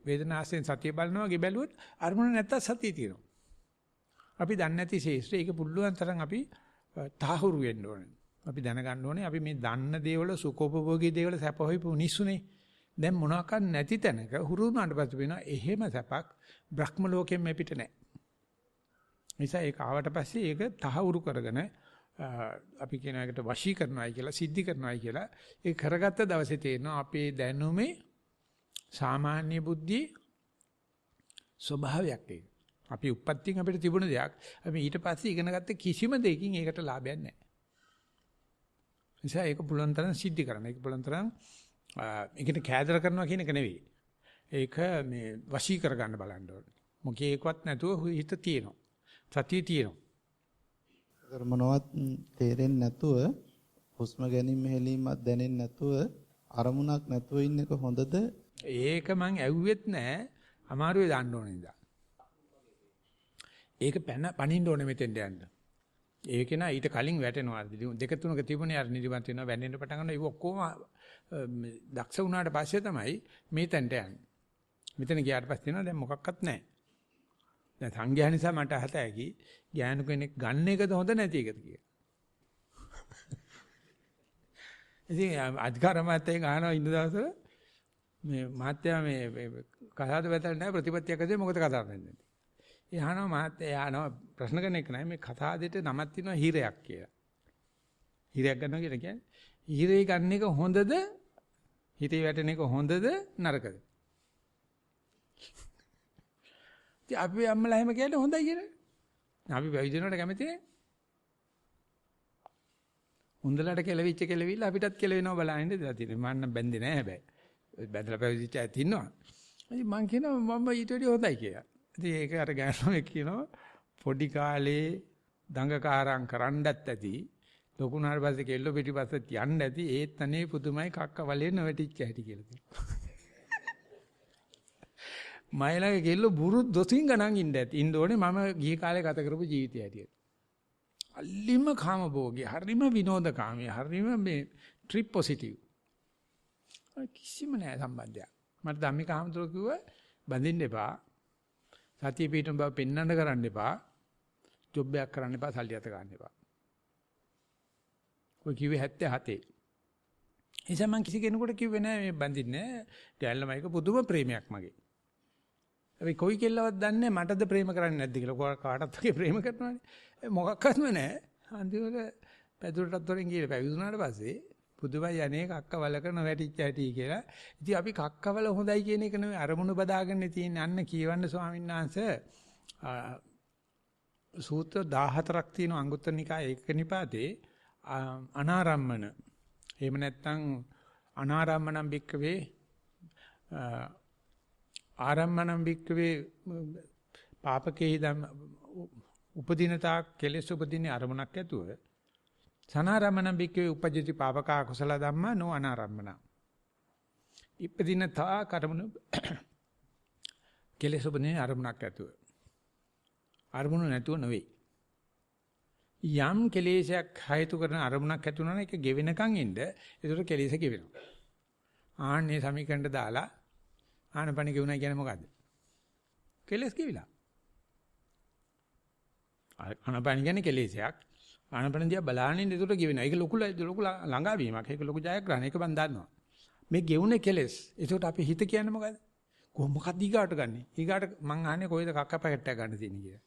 වේදනාවෙන් සතිය බලනවා වගේ බැලුවොත් අරමුණ නැත්තම් සතිය තියෙනවා. අපි දන්නේ නැති ශේෂ්ත්‍රය ඒක පුළුවන් තරම් අපි තාහුරු වෙන්න ඕනේ. අපි දැනගන්න ඕනේ අපි මේ දන්න දේවල සුඛෝපභෝගී දේවල සැප හොයපු නිස්සුනේ. දැන් මොනවාක්වත් නැති තැනක හුරු වුණාට පස්සේ වෙනවා එහෙම සැපක් බ්‍රහ්ම ලෝකෙම මේ පිට නැහැ. නිසා ඒක ආවට පස්සේ ඒක තහවුරු කරගෙන අපි කියන එකට වශී කරනවායි කියලා සිද්ධි කරනවායි කියලා ඒ කරගත්ත දවසේ තේරෙනවා අපේ දැනුමේ සාමාන්‍ය බුද්ධි ස්වභාවයක් ඒක. අපි උප්පත්තියෙන් අපිට තිබුණ දෙයක් අපි ඊට පස්සේ ඉගෙන ගත්ත කිසිම දෙයකින් ඒකට ලාභයක් නැහැ. නිසා ඒක පුළුවන් තරම් සිද්ධි කරන්න. ඒක පුළුවන් තරම් ඒකට කෑදර කරනවා කියන එක නෙවෙයි. ඒක මේ වශී කරගන්න බලන්න ඕනේ. මොකේකවත් නැතුව හිත තියෙනවා. සතිය තියෙනවා. ඒතර මොනවත් තේරෙන්නේ නැතුව හුස්ම ගැනීම හැලීමක් දැනෙන්නේ නැතුව අරමුණක් නැතුව ඉන්න එක හොඳද? ඒක මං ඇව්වෙත් නැහැ. අමාරුවේ දාන්න ඕනේ ඉඳා. ඒක පණින්න ඕනේ මෙතෙන්ට යන්න. ඒක නා ඊට කලින් වැටෙනවා. දෙක තුනක තිබුණේ අර නිදිමත වෙනවා වැන්නෙන්න පටන් ගන්නවා. ඒක ඔක්කොම දක්ෂ වුණාට පස්සේ තමයි මේ තැනට යන්නේ. මෙතන ගියාට පස්සේ තියෙනවා දැන් මොකක්වත් නැහැ. දැන් සංඝයා නිසා මට අහතයි ඥාන කෙනෙක් ගන්න එකද හොඳ නැති එකද කියලා. ඉතින් අධිකාර මාත්‍යයෙන් අහනවා ඉන්න දවසවල මේ මාත්‍යා මේ කතාවද වැතල් නැහැ ප්‍රතිපත්තියක් ඇදී මොකද කතා කරන්නේ. ඒ අහනවා මාත්‍යා ප්‍රශ්න කරන එක නෑ මේ කතාවේට නමක් තියෙනවා හිරයක් කියලා. හිරයක් ගන්නවා කියලා කියන්නේ හිරේ ගන්න එක හොඳද? හිතේ වැටෙන එක හොඳද නරකද? ඉතින් අපි අම්මලා එහෙම කියන්නේ හොඳයි කියලා. අපි වැවිදිනවට කැමති නෑ. හොඳලට කෙලවිච්ච කෙලවිල්ල අපිටත් කෙලවෙනවා බලන්න දෙලා තියෙනවා. මම නම් බැඳේ නෑ හැබැයි. බැඳලා පැවිදිච්ච අය ඉන්නවා. ඉතින් මං කියනවා මම ඊට වඩා හොඳයි කියලා. ඉතින් ඒක අර ගෑනුමේ කියනවා පොඩි කාලේ දඟකාරම් කරන්නත් ඇති ලොකුනාට පස්සේ කෙල්ල පිටිපස්සට යන්න ඇති ඒත් අනේ පුදුමයි කක්ක වලේ නොවැටිච්ච හැටි කියලා තියෙනවා. මයිලගේ කෙල්ල බුරු දොසින් ගණන් ඉන්න ඇති. ඉන්න ඕනේ මම ගිහි කාලේ ගත කරපු ජීවිතය හැටියට. අල්ලිම කාමභෝගී, හරිම විනෝදකාමී, හරිම මේ trip positive. කිසිම නෑ සම්බන්ධයක්. මට ධම්මික ආමතුරු කිව්වා බඳින්න එපා. සතිය පිටුම් බව පෙන්වන්න කරන්න එපා. ජොබ් එකක් කරන්න එපා, සල්ලි අත ගන්න එපා. ඔය කිව්වේ 77. එනිසා මම කිසි කෙනෙකුට කිව්වේ නෑ මේ බඳින්නේ. ගැල්ලමයික පුදුම ප්‍රේමයක් මගේ. අපි කොයි කෙල්ලවත් දන්නේ මටද ප්‍රේම කරන්නේ නැද්ද කියලා. කාටත් වගේ ප්‍රේම කරනවානේ. මොකක්වත්ම නෑ. අන්තිමට පැදුරටත් වලින් ගිහලා පැවිදුණාට පස්සේ පුදුමයි අනේ කක්කවල කරන වැටිච්ච ඇටි කියලා. ඉතින් අපි කක්කවල හොඳයි කියන එක නෙවෙයි අරමුණු බදාගෙන තියෙන අන්න කියවන්න ස්වාමීන් වහන්සේ සූත්‍ර 14ක් තියෙන අංගුත්තර නිකායේ ඒක නිපාතේ අනාරම්මන. එහෙම නැත්නම් අනාරම්මනම් බික්කවේ ආරම්මනම් බික්කවේ පාපකේ උපදිනතා කෙලෙස් උපදින්නේ අරමුණක් ඇතුව. සනාරම්මනම් බික්කවේ උපජ්ජති පාපකා කුසල ධම්මා නෝ අනාරම්මන. ඉපදිනතා කර්මන කෙලෙස් උපදින්නේ අරමුණක් ඇතුව. අරමුණ නැතුව නෙවෙයි. යම් කෙලෙසයක් හේතු කරන අරමුණක් ඇති වුණා නම් ඒක ගෙවෙනකන් ඉන්න. ඒතර කෙලෙස ගෙවෙනවා. ආන්නේ සමීකරණයට දාලා ආනපන ගෙවුණා කියන්නේ මොකද්ද? කෙලෙස් ගෙවිලා. ආනපන කියන්නේ කෙලෙසයක්. ආනපන දිහා බලාගෙන ඉන්න ඒතර ගෙවෙනවා. ඒක ලොකු ළඟාවීමක්. ඒක ලොකු ජයග්‍රහණයක්. ඒක මම දන්නවා. මේ ගෙවුනේ කෙලෙස්. ඒකට අපි හිත කියන්නේ මොකද්ද? මොකක්ද ඊගාට ගන්නෙ? ඊගාට මං අහන්නේ කොයිද කක්ක පැකට් එකක් ගන්න තියෙන්නේ කියලා.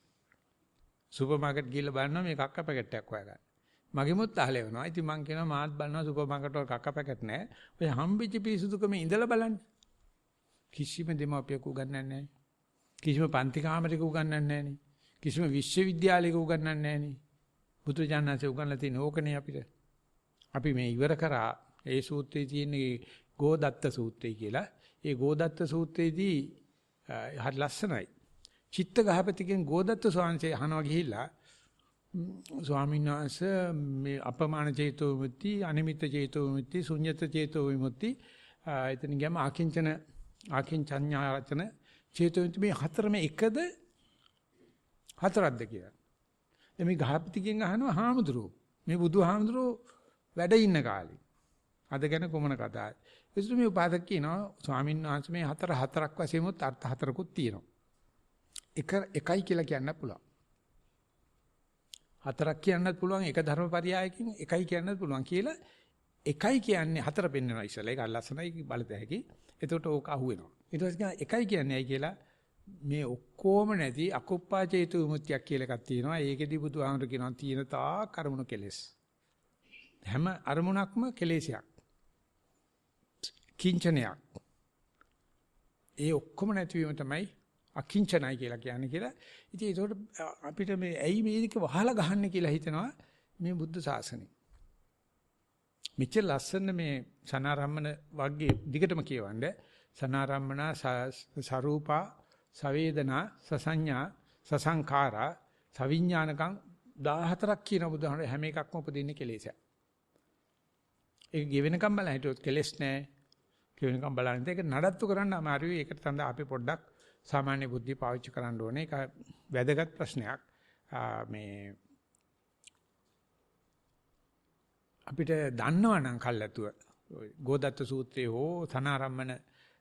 සුපර් මාකට් ගිහලා බලනවා මේ කක්ක පැකට් එකක් හොයාගන්න. මගෙමුත් අහලා වෙනවා. ඉතින් මං කියනවා මාත් බලනවා සුපර් මාකට් වල කක්ක පැකට් නැහැ. ඔය හම්බෙච්ච පිසුදුකම ඉඳලා බලන්න. කිසිම දෙමාපියෙකු උගන්වන්නේ නැහැ. කිසිම පන්ති කාමරයක උගන්වන්නේ නැහැ. කිසිම විශ්වවිද්‍යාලයක උගන්වන්නේ නැහැ. බුදුජානනාංශය උගන්වලා තියෙන ඕකනේ අපිට. අපි මේ ඉවර කරා ඒ සූත්‍රයේ තියෙන ගෝදත්ත සූත්‍රය කියලා. ඒ ගෝදත්ත සූත්‍රයේදී හරි ලස්සනයි. චිත්ත ගහපතිගෙන් ගෝදත්ත ස්වාමීන් අහනවා ගිහිල්ලා ස්වාමීන් වහන්සේ මේ අපමාන චේතෝ විමුක්ති, අනිමිත්ත චේතෝ විමුක්ති, ශුන්්‍යත චේතෝ විමුක්ති, එතන ගියාම ආකින්චඤ්ඤායතන චේතෝ විමුක්ති මේ හතරම එකද හතරක්ද කියලා. එමේ ගහපතිගෙන් අහනවා හාමුදුරුවෝ. මේ බුදුහාමුදුරුවෝ වැඩ ඉන්න කාලේ. අද ගැන කොමන කතාවද? ඒසු මේ උපාසක කියනවා ස්වාමීන් වහන්සේ මේ හතරක් වශයෙන් උත් අර්ථ හතරකුත් තියෙනවා. එකයි කියලා කියන්න පුළුවන්. හතරක් කියන්නත් පුළුවන් එක ධර්මපරයයකින් එකයි කියන්නත් පුළුවන් කියලා එකයි කියන්නේ හතර පෙන්වනවා ඉස්සෙල්ලා. ඒක ලස්සනයි බලත හැකි. එතකොට ඕක අහුවෙනවා. ඊට පස්සේ එකයි කියන්නේ ඇයි කියලා මේ ඔක්කොම නැති අකුප්පා චේතු විමුක්තියක් කියලා එකක් තියෙනවා. ඒකෙදි බුදුහාමර කියනවා තියෙන තා කර්මණු කෙලෙස්. හැම අරමුණක්ම කෙලෙසයක්. කිංචනයක්. ඒ ඔක්කොම නැතිවීම තමයි අකිංචනයි කියලා කියන්නේ කියලා. ඉතින් ඒකට අපිට මේ ඇයි මේක වහලා ගහන්නේ කියලා හිතනවා මේ බුද්ධ ශාසනය. මෙච්චර ලස්සන මේ සනාරම්මන වර්ගයේ දිගටම කියවන්නේ සනාරම්මනා සරූපා සවේදනා සසඤ්ඤා සසංඛාරා සවිඥානකම් 14ක් කියන බුදුහාමර හැම එකක්ම උපදින්නේ කෙලෙසයක්. ඒක ගෙවෙනකම් බලන්න හිටියොත් කෙලෙස් නැහැ. ගෙවෙනකම් බලන්න ඒක නඩත්තු කරන්න අමාරුයි. ඒකට තමයි අපි පොඩ්ඩක් සාමාන්‍ය බුද්ධිය පාවිච්චි කරන්න ඕනේ. ඒක වැදගත් ප්‍රශ්නයක්. මේ අපිට දන්නවනම් කල්ැතුව ගෝදත්ත සූත්‍රයේ හෝ සනාරම්මන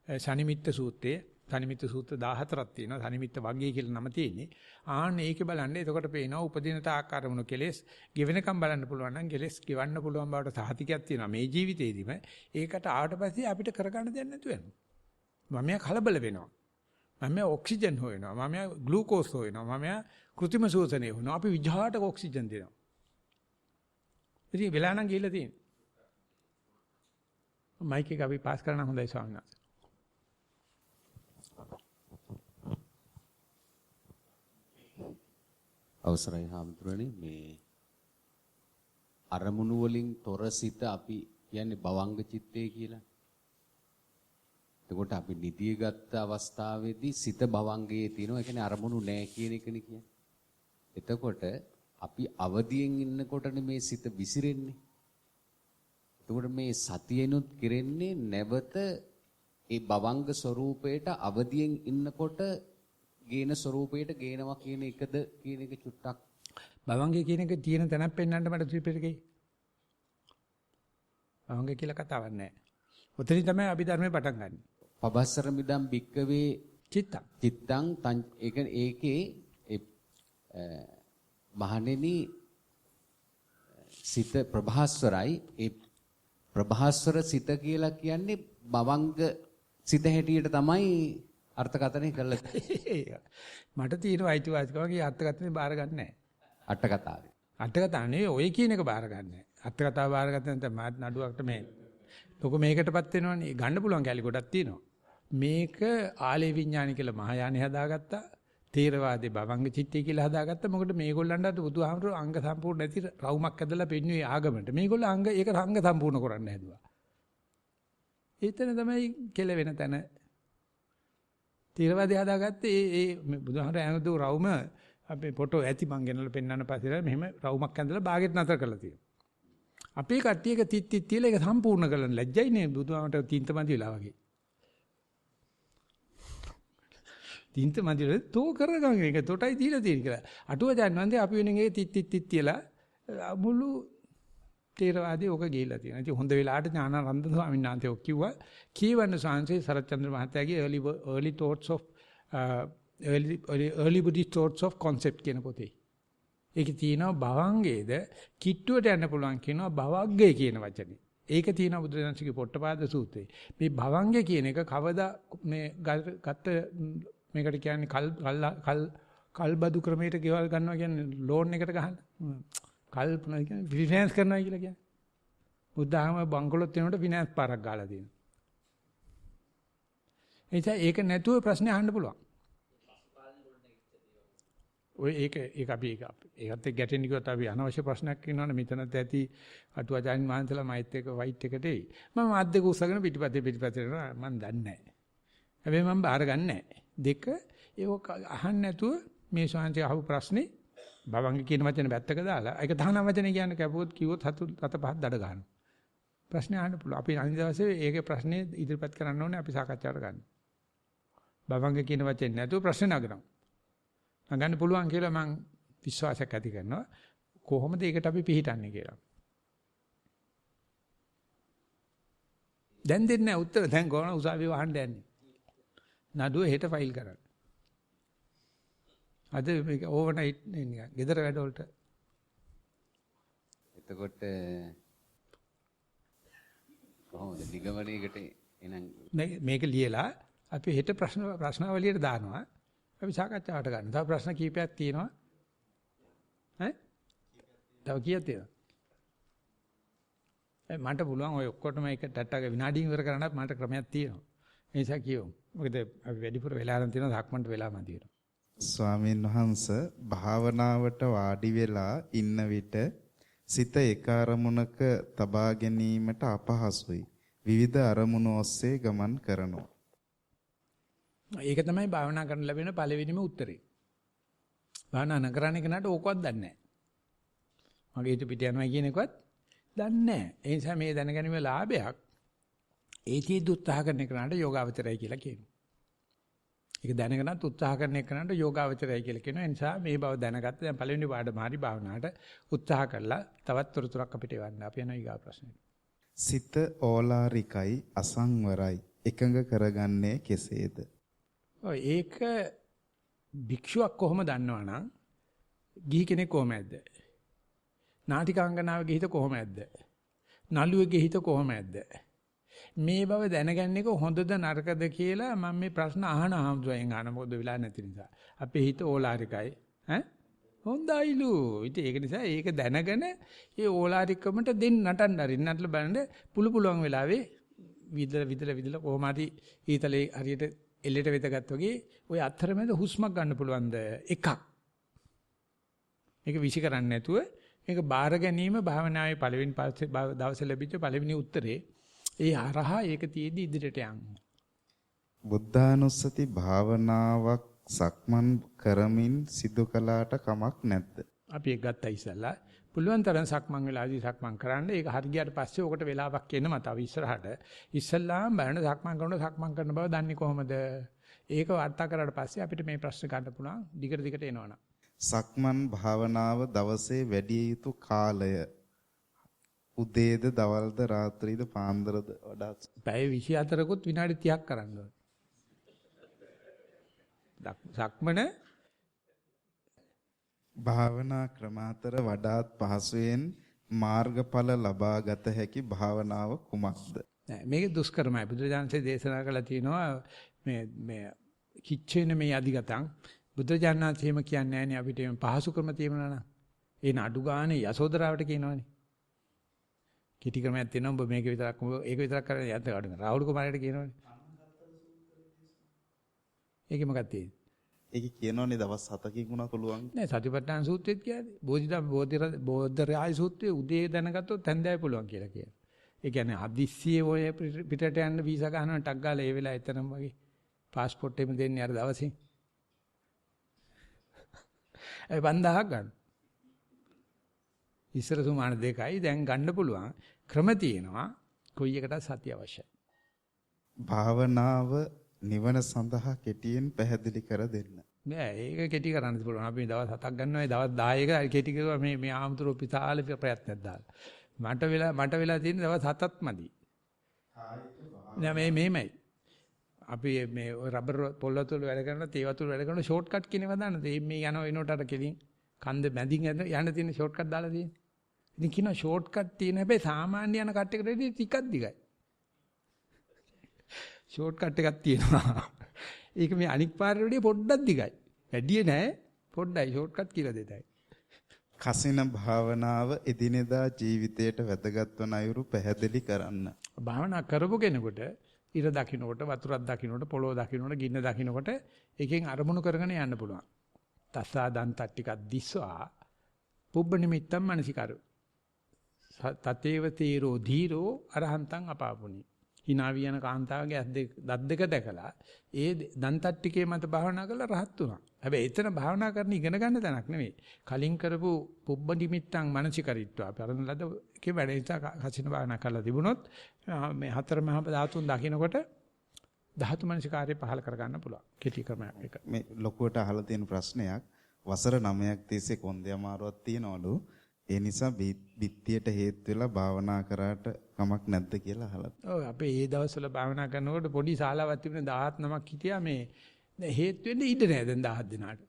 සනිමිත්ත සූත්‍රයේ සනිමිත්ත සූත්‍ර 14ක් තියෙනවා. සනිමිත්ත වර්ගය කියලා නම තියෙන්නේ. ආන්න ඒකේ බලන්න. එතකොට පේනවා උපදින තාක්කාරමුණු කෙලෙස් ගෙවෙනකම් බලන්න පුළුවන් නම් කෙලෙස් ගෙවන්න පුළුවන් බවට සහතිකයක් තියෙනවා මේ ජීවිතේදීම. ඒකට ආවට පස්සේ අපිට කරගන්න දෙයක් නැතු වෙනවා. මම කලබල වෙනවා. මම ඔක්සිජන් හොයනවා. මම ග්ලූකෝස් හොයනවා. මම කෘත්‍රිම ශෝෂණය හොයනවා. අපි විජහාට ඔක්සිජන් දෙනවා. ඉතින් වෙලා නම් ගිහිල්ලා තියෙන්නේ. මයික් එක අපි පාස් කරන්න හොඳයි ස්වාමීන් වහන්සේ. අවසරයි හාමුදුරනේ මේ අරමුණු වලින් තොර සිත අපි කියන්නේ භවංග චිත්තය කියලා. එතකොට අපි නිදිය ගත්ත අවස්ථාවේදී සිත භවංගයේ තියෙනවා. ඒ කියන්නේ අරමුණු නැහැ කියන එකනේ කියන්නේ. එතකොට අපි අවදියෙන් ඉන්නකොටනේ මේ සිත විසිරෙන්නේ. එතකොට මේ සතියෙනුත් කෙරෙන්නේ නැවත ඒ භවංග ස්වરૂපයට අවදියෙන් ඉන්නකොට ගේන ස්වરૂපයට ගේනවා කියන එකද කියන එක චුට්ටක් භවංගේ කියන එක තියෙන තැනක් පෙන්වන්න මට ත්‍රිපිටකේ. භවංග කියලා කතාවක් නැහැ. ඔතනින් තමයි අපි ධර්මේ පටන් ගන්න. පබස්සර මිදම් බික්කවේ චිත්තං ඒකේ මහණෙනි සිත ප්‍රභාස්වරයි. ඒ ප්‍රභාස්වර සිත කියලා කියන්නේ භවංග සිත හැටියට තමයි අර්ථකථනය කළා. මට තියෙන අයිතිවාසිකමගේ අර්ථකථනේ බාර ගන්න නැහැ. අට කතාවේ. අටකතානේ ඔය කියන එක බාර ගන්න නැහැ. අටකතාව බාර ගත්ත නැත්නම් මාත් නඩුවකට මේ ලොකු මේකටපත් වෙනවනේ. ගන්න පුළුවන් කැලි ගොඩක් තියෙනවා. මේක ආලේ විඥානි කියලා මහායානෙ හදාගත්තා. තේරවාදී භවංග චිත්තය කියලා හදාගත්තා. මොකද මේගොල්ලන්ට බුදුහාමුදුරු අංග සම්පූර්ණ නැති රවුමක් ඇදලා පෙන්වුවේ ආගමට. මේගොල්ලෝ ඒක අංග සම්පූර්ණ කරන්න හැදුවා. ඒතන තමයි කෙලවෙන තැන. තේරවාදී හදාගත්තේ ඒ බුදුහාමුදුරු ඇනදු රවුම අපේ ෆොටෝ ඇති මං ගෙනල්ලා පෙන්නන්න පස්සේ මෙහෙම රවුමක් ඇඳලා බාගෙට නතර කරලා තියෙනවා. අපේ කට්ටියක තිත් තියලා ඒක සම්පූර්ණ කරන්න ලැජ්ජයි නේ බුදුහාමට තින්ත මදි වෙලා වගේ. තින්ත මදි වල තෝ කරගන්න එක තොටයි දීලා තියෙන කියලා. අටුවචන් වන්දේ අපි වෙනින් ඒ තිත් තියලා මුළු තේරවාදී ඕක ගිහිල්ලා තියෙනවා. ඉතින් හොඳ වෙලාවට ඥානානන්ද ස්වාමීන් වහන්සේ ඔක් කිව්වා කීවන්න සංසේ සරච්චන්ද්‍ර මහත්තයාගේ early thoughts of early Buddhist thoughts of concept කියන පොතේ. ඒකේ තියෙනවා භවංගයේද කිට්ටුවට යන්න පුළුවන් කියනවා භවග්ගය කියන වචනේ. ඒක තියෙනවා බුදුරජාණන්සේගේ පොට්ටපාද සූත්‍රයේ. මේ භවංගය කියන එක කවදා මේ ගත්ත මේකට කියන්නේ කල්බදු ක්‍රමයට ගෙවල් ගන්නවා කියන්නේ ලෝන් එකට ගහන. කල්පනා කියන්නේ ෆිනෑන්ස් කරනවා කියලා කියන්නේ. බුද්ධාගම බංකොලොත් වෙනකොට ෆිනෑන්ස් පාරක් ගහලා තියෙනවා. ඒක නැතුව ප්‍රශ්නේ අහන්න පුළුවන්. ඔය ඒක අපි ඒකත් එක්ක ගැටෙන්න කිව්වොත් අපි අනවශ්‍ය ප්‍රශ්නයක් කියනවනේ මෙතනත් ඇති අටුවාචාන් වහන්සලා මයිත් එක වයිට් එකට එයි. මම අත් දෙක උස්සගෙන පිටිපතේ යනවා මම දන්නේ නැහැ. හැබැයි මම බාර ගන්න නැහැ. දෙක ඒක අහන්න නැතුව මේ ශාන්ති අහපු ප්‍රශ්නේ භවංග කියන වචනේ පැත්තක දාලා ඒක 19 වචනේ කියන්නේ කැපුවොත් කිව්වොත් හත පහක් දඩ ගන්නවා. ප්‍රශ්නේ අහන්න පුළුවන්. අපි අනිත් දවසේ ඒකේ ප්‍රශ්නේ ඉදිරිපත් කරන්න ඕනේ අපි සාකච්ඡාවට ගන්න. භවංග කියන වචනේ නැතුව ප්‍රශ්න නගනවා. නගන්න පුළුවන් කියලා මම විශ්වාසයක් ඇති කරනවා. කොහොමද ඒකට අපි පිළිටන්නේ කියලා. දැන් දෙන්නේ නැහැ උත්තර. දැන් ගෝණ උසාවිය වහන්න යන්නේ. නඩුව හෙට ෆයිල් කරන්න. අද මේක ඕවර්නයිට් නිකන් ගෙදර වැඩ වලට. එතකොට කොහොමද නිගමනයකට එනං මේක ලියලා අපි හෙට ප්‍රශ්නාවලියට දානවා. අපි සාකච්ඡාවට ගන්න. තව ප්‍රශ්න කීපයක් තියෙනවා. ඈ? තව කීයක් තියෙනවද? මට පුළුවන් ඔය ඔක්කොටම එක ටට්ටාගේ විනාඩියෙන් ඉවර කරන්නත් මට ක්‍රමයක් තියෙනවා. ඒ නිසා කියමු. මොකද අපි වැඩිපුර වෙලා ගන්න තියෙනවා ධක්මන්ට වෙලාම තියෙනවා. ස්වාමීන් වහන්සේ භාවනාවට වාඩි වෙලා ඉන්න විට සිත එක අරමුණක තබා ගැනීමට අපහසුයි. විවිධ අරමුණු ඔස්සේ ගමන් කරනවා. ඒක තමයි භාවනා කරන්න ලැබෙන පළවෙනිම උත්තරේ. භාවනා නොකරන කෙනාට ඕකවත් දන්නේ නැහැ. මගේ හිත පිට යනවා කියන එකවත් දන්නේ නැහැ. ඒ නිසා මේ දැනගැනීමේ ලාභයක් ඒකීද උත්සාහ කරන කෙනාට යෝගාවචරය කියලා කියනවා. ඒක දැනගෙනත් උත්සාහ කරන කෙනාට යෝගාවචරය කියලා කියනවා. ඒ නිසා මේ බව දැනගත්ත දැන් පළවෙනි පාඩම හරි භාවනාවට උත්සාහ කළා. තවත් තොරතුරක් අපිට එවන්න. අපි යනවා ඊගා ප්‍රශ්නෙට. සිත ඕලාරිකයි අසංවරයි එකඟ කරගන්නේ කෙසේද? ඔය ඒක භික්ෂුවක් කොහොම දන්නවනම් ගිහි කෙනෙක් කොහොමද? නාටිකාංගනාවගේ හිත කොහොමද? නළුවෙගේ හිත කොහොමද? මේ බව දැනගන්න එක හොඳද නරකද කියලා මම මේ ප්‍රශ්න අහන ආම්සයෙන් අහන මොකද වෙලා නැති නිසා. අපේ හිත ඕලාරිකයි ඈ හොඳයිලු. ඉතින් ඒක නිසා ඒක දැනගෙන ඒ ඕලාරිකමට දෙන්න නටන්න අරින්නట్ల බලන්න පුළුවන් වෙලාවේ විදලා කොහොම හරි ඊතලේ හරියට එල්ලෙට වෙතගත් වගේ ওই අතරමැද හුස්මක් ගන්න පුළුවන්ද එකක්. මේක විශ්ි කරන්නේ නැතුව මේක බාර ගැනීම භාවනාවේ පළවෙනි දවසේ ලැබිච්ච පළවෙනි උත්තරේ. ඒ හරහා ඒක තියේදී ඉදිරියට යන්න. බුද්ධානුස්සති භාවනාවක් සක්මන් කරමින් සිදු කළාට කමක් නැද්ද? අපි ඒක ගත්තා ඉස්සලා. පුළුවන් තරම් සක්මන් වෙලාදී සක්මන් කරන්න. ඒක හරි ගියාට පස්සේ ඔකට වෙලාවක් එන්න මත අපි ඉස්සරහට. ඉස්සල්ලාම බලන්න සක්මන් කරනකොට සක්මන් කරන බව දන්නේ කොහොමද? ඒක වාර්තා කරාට පස්සේ අපිට මේ ප්‍රශ්න ගන්න පුළුවන්. දිගට එනවනම්. සක්මන් භාවනාව දවසේ වැඩි යුතු කාලය උදේද දවල්ද රාත්‍රීද පාන්දරද වඩා පැය 24කුත් විනාඩි 30ක් කරන්න ඕනේ. සක්මන භාවනා ක්‍රම අතර වඩාත් පහසුවෙන් මාර්ගඵල ලබා ගත හැකි භාවනාව කුමක්ද? නෑ මේක දුෂ්කරමයි. බුදුරජාණන්සේ දේශනා කළා තියෙනවා මේ කිච්චේන මේ අධිගතං බුදුරජාණන්සේම කියන්නේ නෑනේ අපිට මේ පහසු ක්‍රම තියෙනවා නම්. ඒ නඩු ගානේ යසෝදරාවට කියනවනේ. කිටි ක්‍රමයක් තියෙනවා ඔබ මේක විතරක් ඒක විතරක් කරලා යන්න ගන්න. රාහුල කුමාරයට කියනවනේ. ඒකේ මොකක්ද තියෙන්නේ? ඒක කියනවනේ දවස් 7කින් වුණා පුළුවන්. නෑ සතිපට්ඨාන සූත්‍රයේත් කියන්නේ බෝධිරාජ සූත්‍රයේ උදේ දැනගත්තොත් හැන්දෑවේ පුළුවන් කියලා කියනවා. ඒ කියන්නේ හදිස්සියේ ඔය පිටට යන්න වීසා ගන්නවා ටක් ගාලා ඒ වෙලාව එතනම වගේ પાස්පෝර්ට් එකම දෙන්නේ අර දවසේ. ඒ 5000ක් ගන්න. ඉස්සර සුමාන 2යි දැන් ගන්න පුළුවන් ක්‍රම තියෙනවා. කොයි එකටද සතිය අවශ්‍යයි. භාවනාව නිවන සඳහා කෙටියෙන් පැහැදිලි කර දෙන්න. නෑ ඒක කෙටි කරන්න පුළුවන්. අපි දවස් 7ක් ගන්නවා. ඒ දවස් 10ක කෙටි කරුවා මේ ආමතුරු පිටාල ප්‍රයත්නයක් දාලා. මට වෙලා තියෙන දවස් 7ක් මදි. නෑ මේමයි. අපි මේ රබර් පොල් වතුර වැඩ කරනවා, තේ වතුර වැඩ කරනවා ෂෝට් කට් කියනවා දාන්න. මේ යනවා එනකොට අර කෙලින් කන්ද මැදින් යන්න තියෙන ෂෝට් කට් දාලා තියෙන්නේ. ඉතින් කියනවා ෂෝට් කට් තියෙන හැබැයි සාමාන්‍ය යන කට් එකට වඩා ටිකක් දිගයි. ෂෝට් කට් එකක් තියෙනවා. ඒක මේ අනික් පාරේ වඩා පොඩ්ඩක් දිගයි. වැඩි නෑ පොඩ්ඩයි ෂෝට් කට් කියලා දෙතයි. කසින භාවනාව එදිනෙදා ජීවිතයට වැදගත් වන අයුරු පැහැදිලි කරන්න. භාවනා කරපු කෙනෙකුට ඉර දකින්නකොට වතුරක් දකින්නකොට පොළොව දකින්නකොට ගින්න දකින්නකොට එකෙන් අරමුණු කරගෙන යන්න පුළුවන්. තස්සා දන්ත ටිකක් දිස්වා පුබ්බ නිමිත්තම් මනසිකරු. තතේව තීරෝ ධීරෝ අරහන්තං අපාපුනි. hina වියන කාන්තාවගේ දත් දෙක දැකලා ඒ දන්තට්ටිකේ මත භාවනා කරලා රහත් වුණා. හැබැයි එතන භාවනා කරන ඉගෙන ගන්න තැනක් නෙවෙයි. කලින් කරපු පුබ්බ නිමිත්තං මනසිකරිත්වා පරණ ලද කේ වැඩ නිසා කසින භාවනා කරලා තිබුණොත් මේ හතර මහා ධාතුන් දකින්නකොට ධාතු මනසිකාර්යය පහල කරගන්න පුළුවන්. කෙටි ක්‍රමයක් එක. මේ ලොකුවට අහලා තියෙන ප්‍රශ්නයක් වසර 9ක් තිස්සේ කොන්දේ අමාරුවක් තියනවලු. ඒ නිසා බිත්තියට හේතු වෙලා භාවනා කරාට කමක් නැද්ද කියලා අහලා. ඔව් අපේ මේ දවස්වල භාවනා කරනකොට පොඩි ශාලාවක් තිබුණේ 19ක් හිටියා මේ හේතු වෙන්නේ ඉඩ නෑ දැන් 17 දිනාට.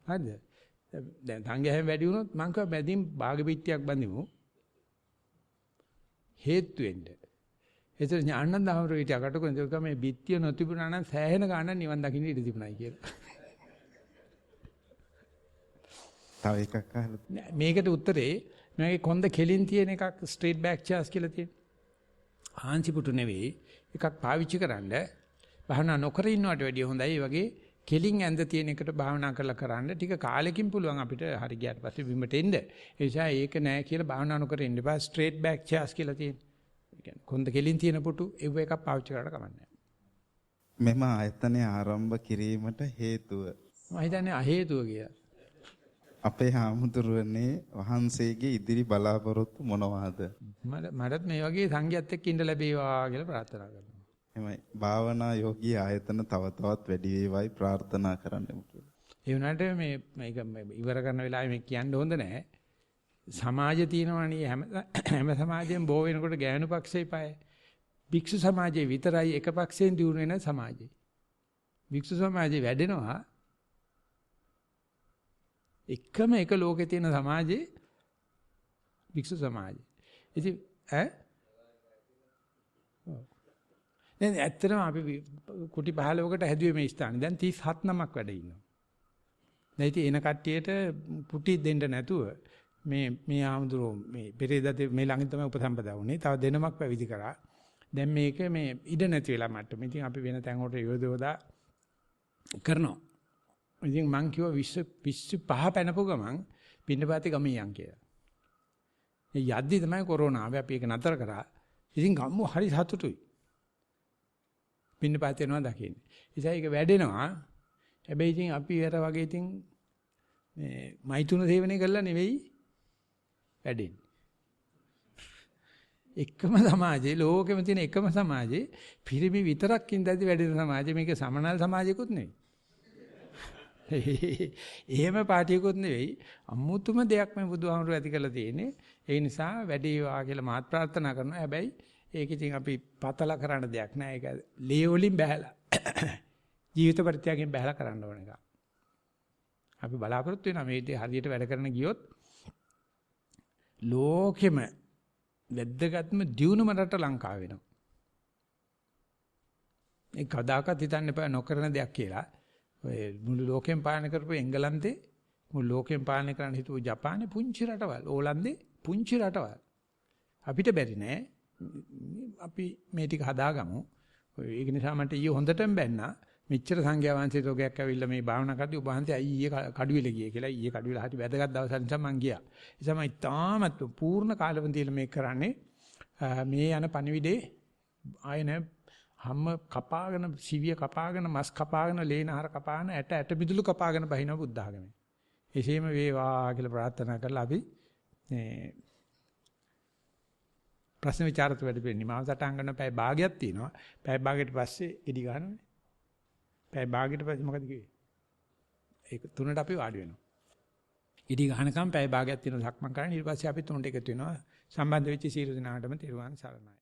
හරිද? දැන් සංඝයාම වැඩි වුණොත් මං කව බැදින් භාග පිටියක් බඳිමු. හේතු වෙන්න. ඒතර ඥානන්ද හමුරු හිටියා කටුකුරුන් ඒක මේ බිත්තිය නොතිබුණා නම් සෑහෙන ගාණක් නිවන් දකින්න ඉඩ තිබුණයි කියලා. තව එකක් අහලා මේකට උත්තරේ මගේ කොන්ද කෙලින් තියෙන එකක් ස්ට්‍රේට් බෑක් චර්ස් කියලා තියෙන. ආංචි පුටු නෙවෙයි එකක් පාවිච්චි කරන්න භාවනා නොකර ඉන්නවට වැඩිය හොඳයි. ඒ වගේ කෙලින් ඇඳ තියෙන එකට භාවනා කරලා කරන්න ටික කාලෙකින් පුළුවන් අපිට හරි ගියාට පස්සේ බිමට එන්න. ඒ නිසා ඒක නෑ කියලා භාවනා නොකර ඉන්න බෑ. ස්ට්‍රේට් බෑක් චර්ස් කියලා තියෙන. ඒ කියන්නේ කොන්ද කෙලින් තියෙන පුටු ඒව එකක් පාවිච්චි කරලා කමන්නේ. මෙම ආයතනය ආරම්භ කිරීමට හේතුව මම හිතන්නේ අහේතුව කියලා. අපේ හාමුදුරුවනේ වහන්සේගේ ඉදිරි බලාපොරොත්තු මොනවාද? මටත් මේ වගේ සංඝයාත් එක්ක ඉඳ ලැබේවා කියලා ප්‍රාර්ථනා කරනවා. එමය භාවනා යෝගී ආයතන තව තවත් වැඩි වේවායි ප්‍රාර්ථනා කරන්නෙමු කියලා. ඒ වුණාට මේක ඉවර කරන වෙලාවේ මේ කියන්න හොඳ නැහැ. සමාජය තියෙනවනේ හැම සමාජයෙන් බෝ වෙනකොට ගෑනු පක්ෂේ පාය. භික්ෂු සමාජයේ විතරයි එක පක්ෂයෙන් දියුණු වෙන සමාජය. භික්ෂු සමාජය වැඩෙනවා එකම එක ලෝකේ තියෙන සමාජේ භික්ෂු සමාජය. ඉතින් දැන් ඇත්තටම අපි කුටි 15කට හැදුවේ මේ ස්ථානේ. දැන් 37 නමක් වැඩ ඉන්නවා. දැන් ඉතින් එන කට්ටියට පුටි දෙන්න නැතුව මේ ආමුදුරෝ මේ පෙරේදා මේ ළඟින් තමයි උපසම්පදා වුනේ. තව දෙනමක් පැවිදි කරා. දැන් මේක මේ ඉඩ නැති වෙලා මට්ටම. ඉතින් අපි වෙන තැන් වලට යොදවලා කරනවා. ඉතින් මං කිව්වා 25 පැනපු ගමන් පින්නපාතේ ගම යන් කියලා. ඒ යද්දි තමයි කොරෝනා ආවේ. අපි ඒක නතර කරා. ඉතින් ගම්මු හරි සතුටුයි. පින්නපාතේ යනවා දකින්නේ. ඉතින් ඒක වැඩෙනවා. හැබැයි ඉතින් අපි අර වගේ ඉතින් මේ මෛතුන සේවනය කරලා නෙවෙයි වැඩෙන්නේ. එකම සමාජයේ ලෝකෙම තියෙන එකම සමාජයේ පිරිමි විතරක් ඉඳද්දි වැඩෙන සමාජය මේක සමනල් සමාජයකුත් නෙවෙයි. එහෙම පාටියකුත් නෙවෙයි. අමුතුම දෙයක් මේ බුදුහාමුදුරුවෝ ඇති කරලා තියෙන්නේ. ඒ නිසා වැඩි වේවා කියලා මාත් ප්‍රාර්ථනා කරනවා. හැබැයි ඒක ඉතින් අපි පතලා කරන්න දෙයක් නෑ. ඒක ලේ වලින් බහැලා ජීවිත පරිත්‍යාගයෙන් බහැලා කරන්න ඕන එක. අපි බලාපොරොත්තු වෙනවා මේ හරියට වැඩ කරන ගියොත් ලෝකෙම වැද්දගත්ම දියුණුම රට ලංකාව වෙනවා. ඒ කවදාකවත් හිතන්න එපා නොකරන දෙයක් කියලා. ඔය මුළු ලෝකෙම පාලනය කරපු එංගලන්තේ මුළු ලෝකෙම පාලනය කරන්න හිතුව ජපානේ පුංචි රටවල්, ඕලන්දේ පුංචි රටවල්. අපිට බැරි නෑ. අපි මේ ටික හදාගමු. ඒක නිසා මට ඊයේ හොඳටම බැන්නා. මෙච්චර සංඝයා වහන්සේ රෝගයක් ඇවිල්ලා මේ භාවනා කරද්දී ඔබ වහන්සේ ඊයේ කඩුවෙල ගියේ කියලා. ඊයේ කඩුවෙල හරි වැදගත් දවසක් නිසා මං ගියා. ඒ නිසා මම ඉතාමත් පූර්ණ කාලවන්තියල මේක කරන්නේ. මේ යන පණිවිඩේ ආයෙ හැම කපාගෙන, සිවිය කපාගෙන, මස් කපාගෙන, ලේනහර කපාගෙන, ඇට මිදුළු කපාගෙන බහිනවා බුද්ධ ආගමේ. එසේම වේවා කියලා ප්‍රාර්ථනා කරලා අපි මේ ප්‍රශ්න විචාරත වැඩ පිළිවෙල නිමාව සටහන් කරන පැය භාගයක් තියෙනවා. පැය භාගයට පස්සේ ඉදි ගන්නනේ. පැය භාගයට පස්සේ මොකද කිව්වේ? ඒක 3ට අපි වාඩි වෙනවා. ඉදි ගහනකම් පැය භාගයක් තියෙනවා සක්මන් කරන්න. ඊට පස්සේ අපි 3ට එකතු වෙනවා. සම්බන්ධ වෙච්ච සියලු දෙනාටම තෙරුවන් සරණයි.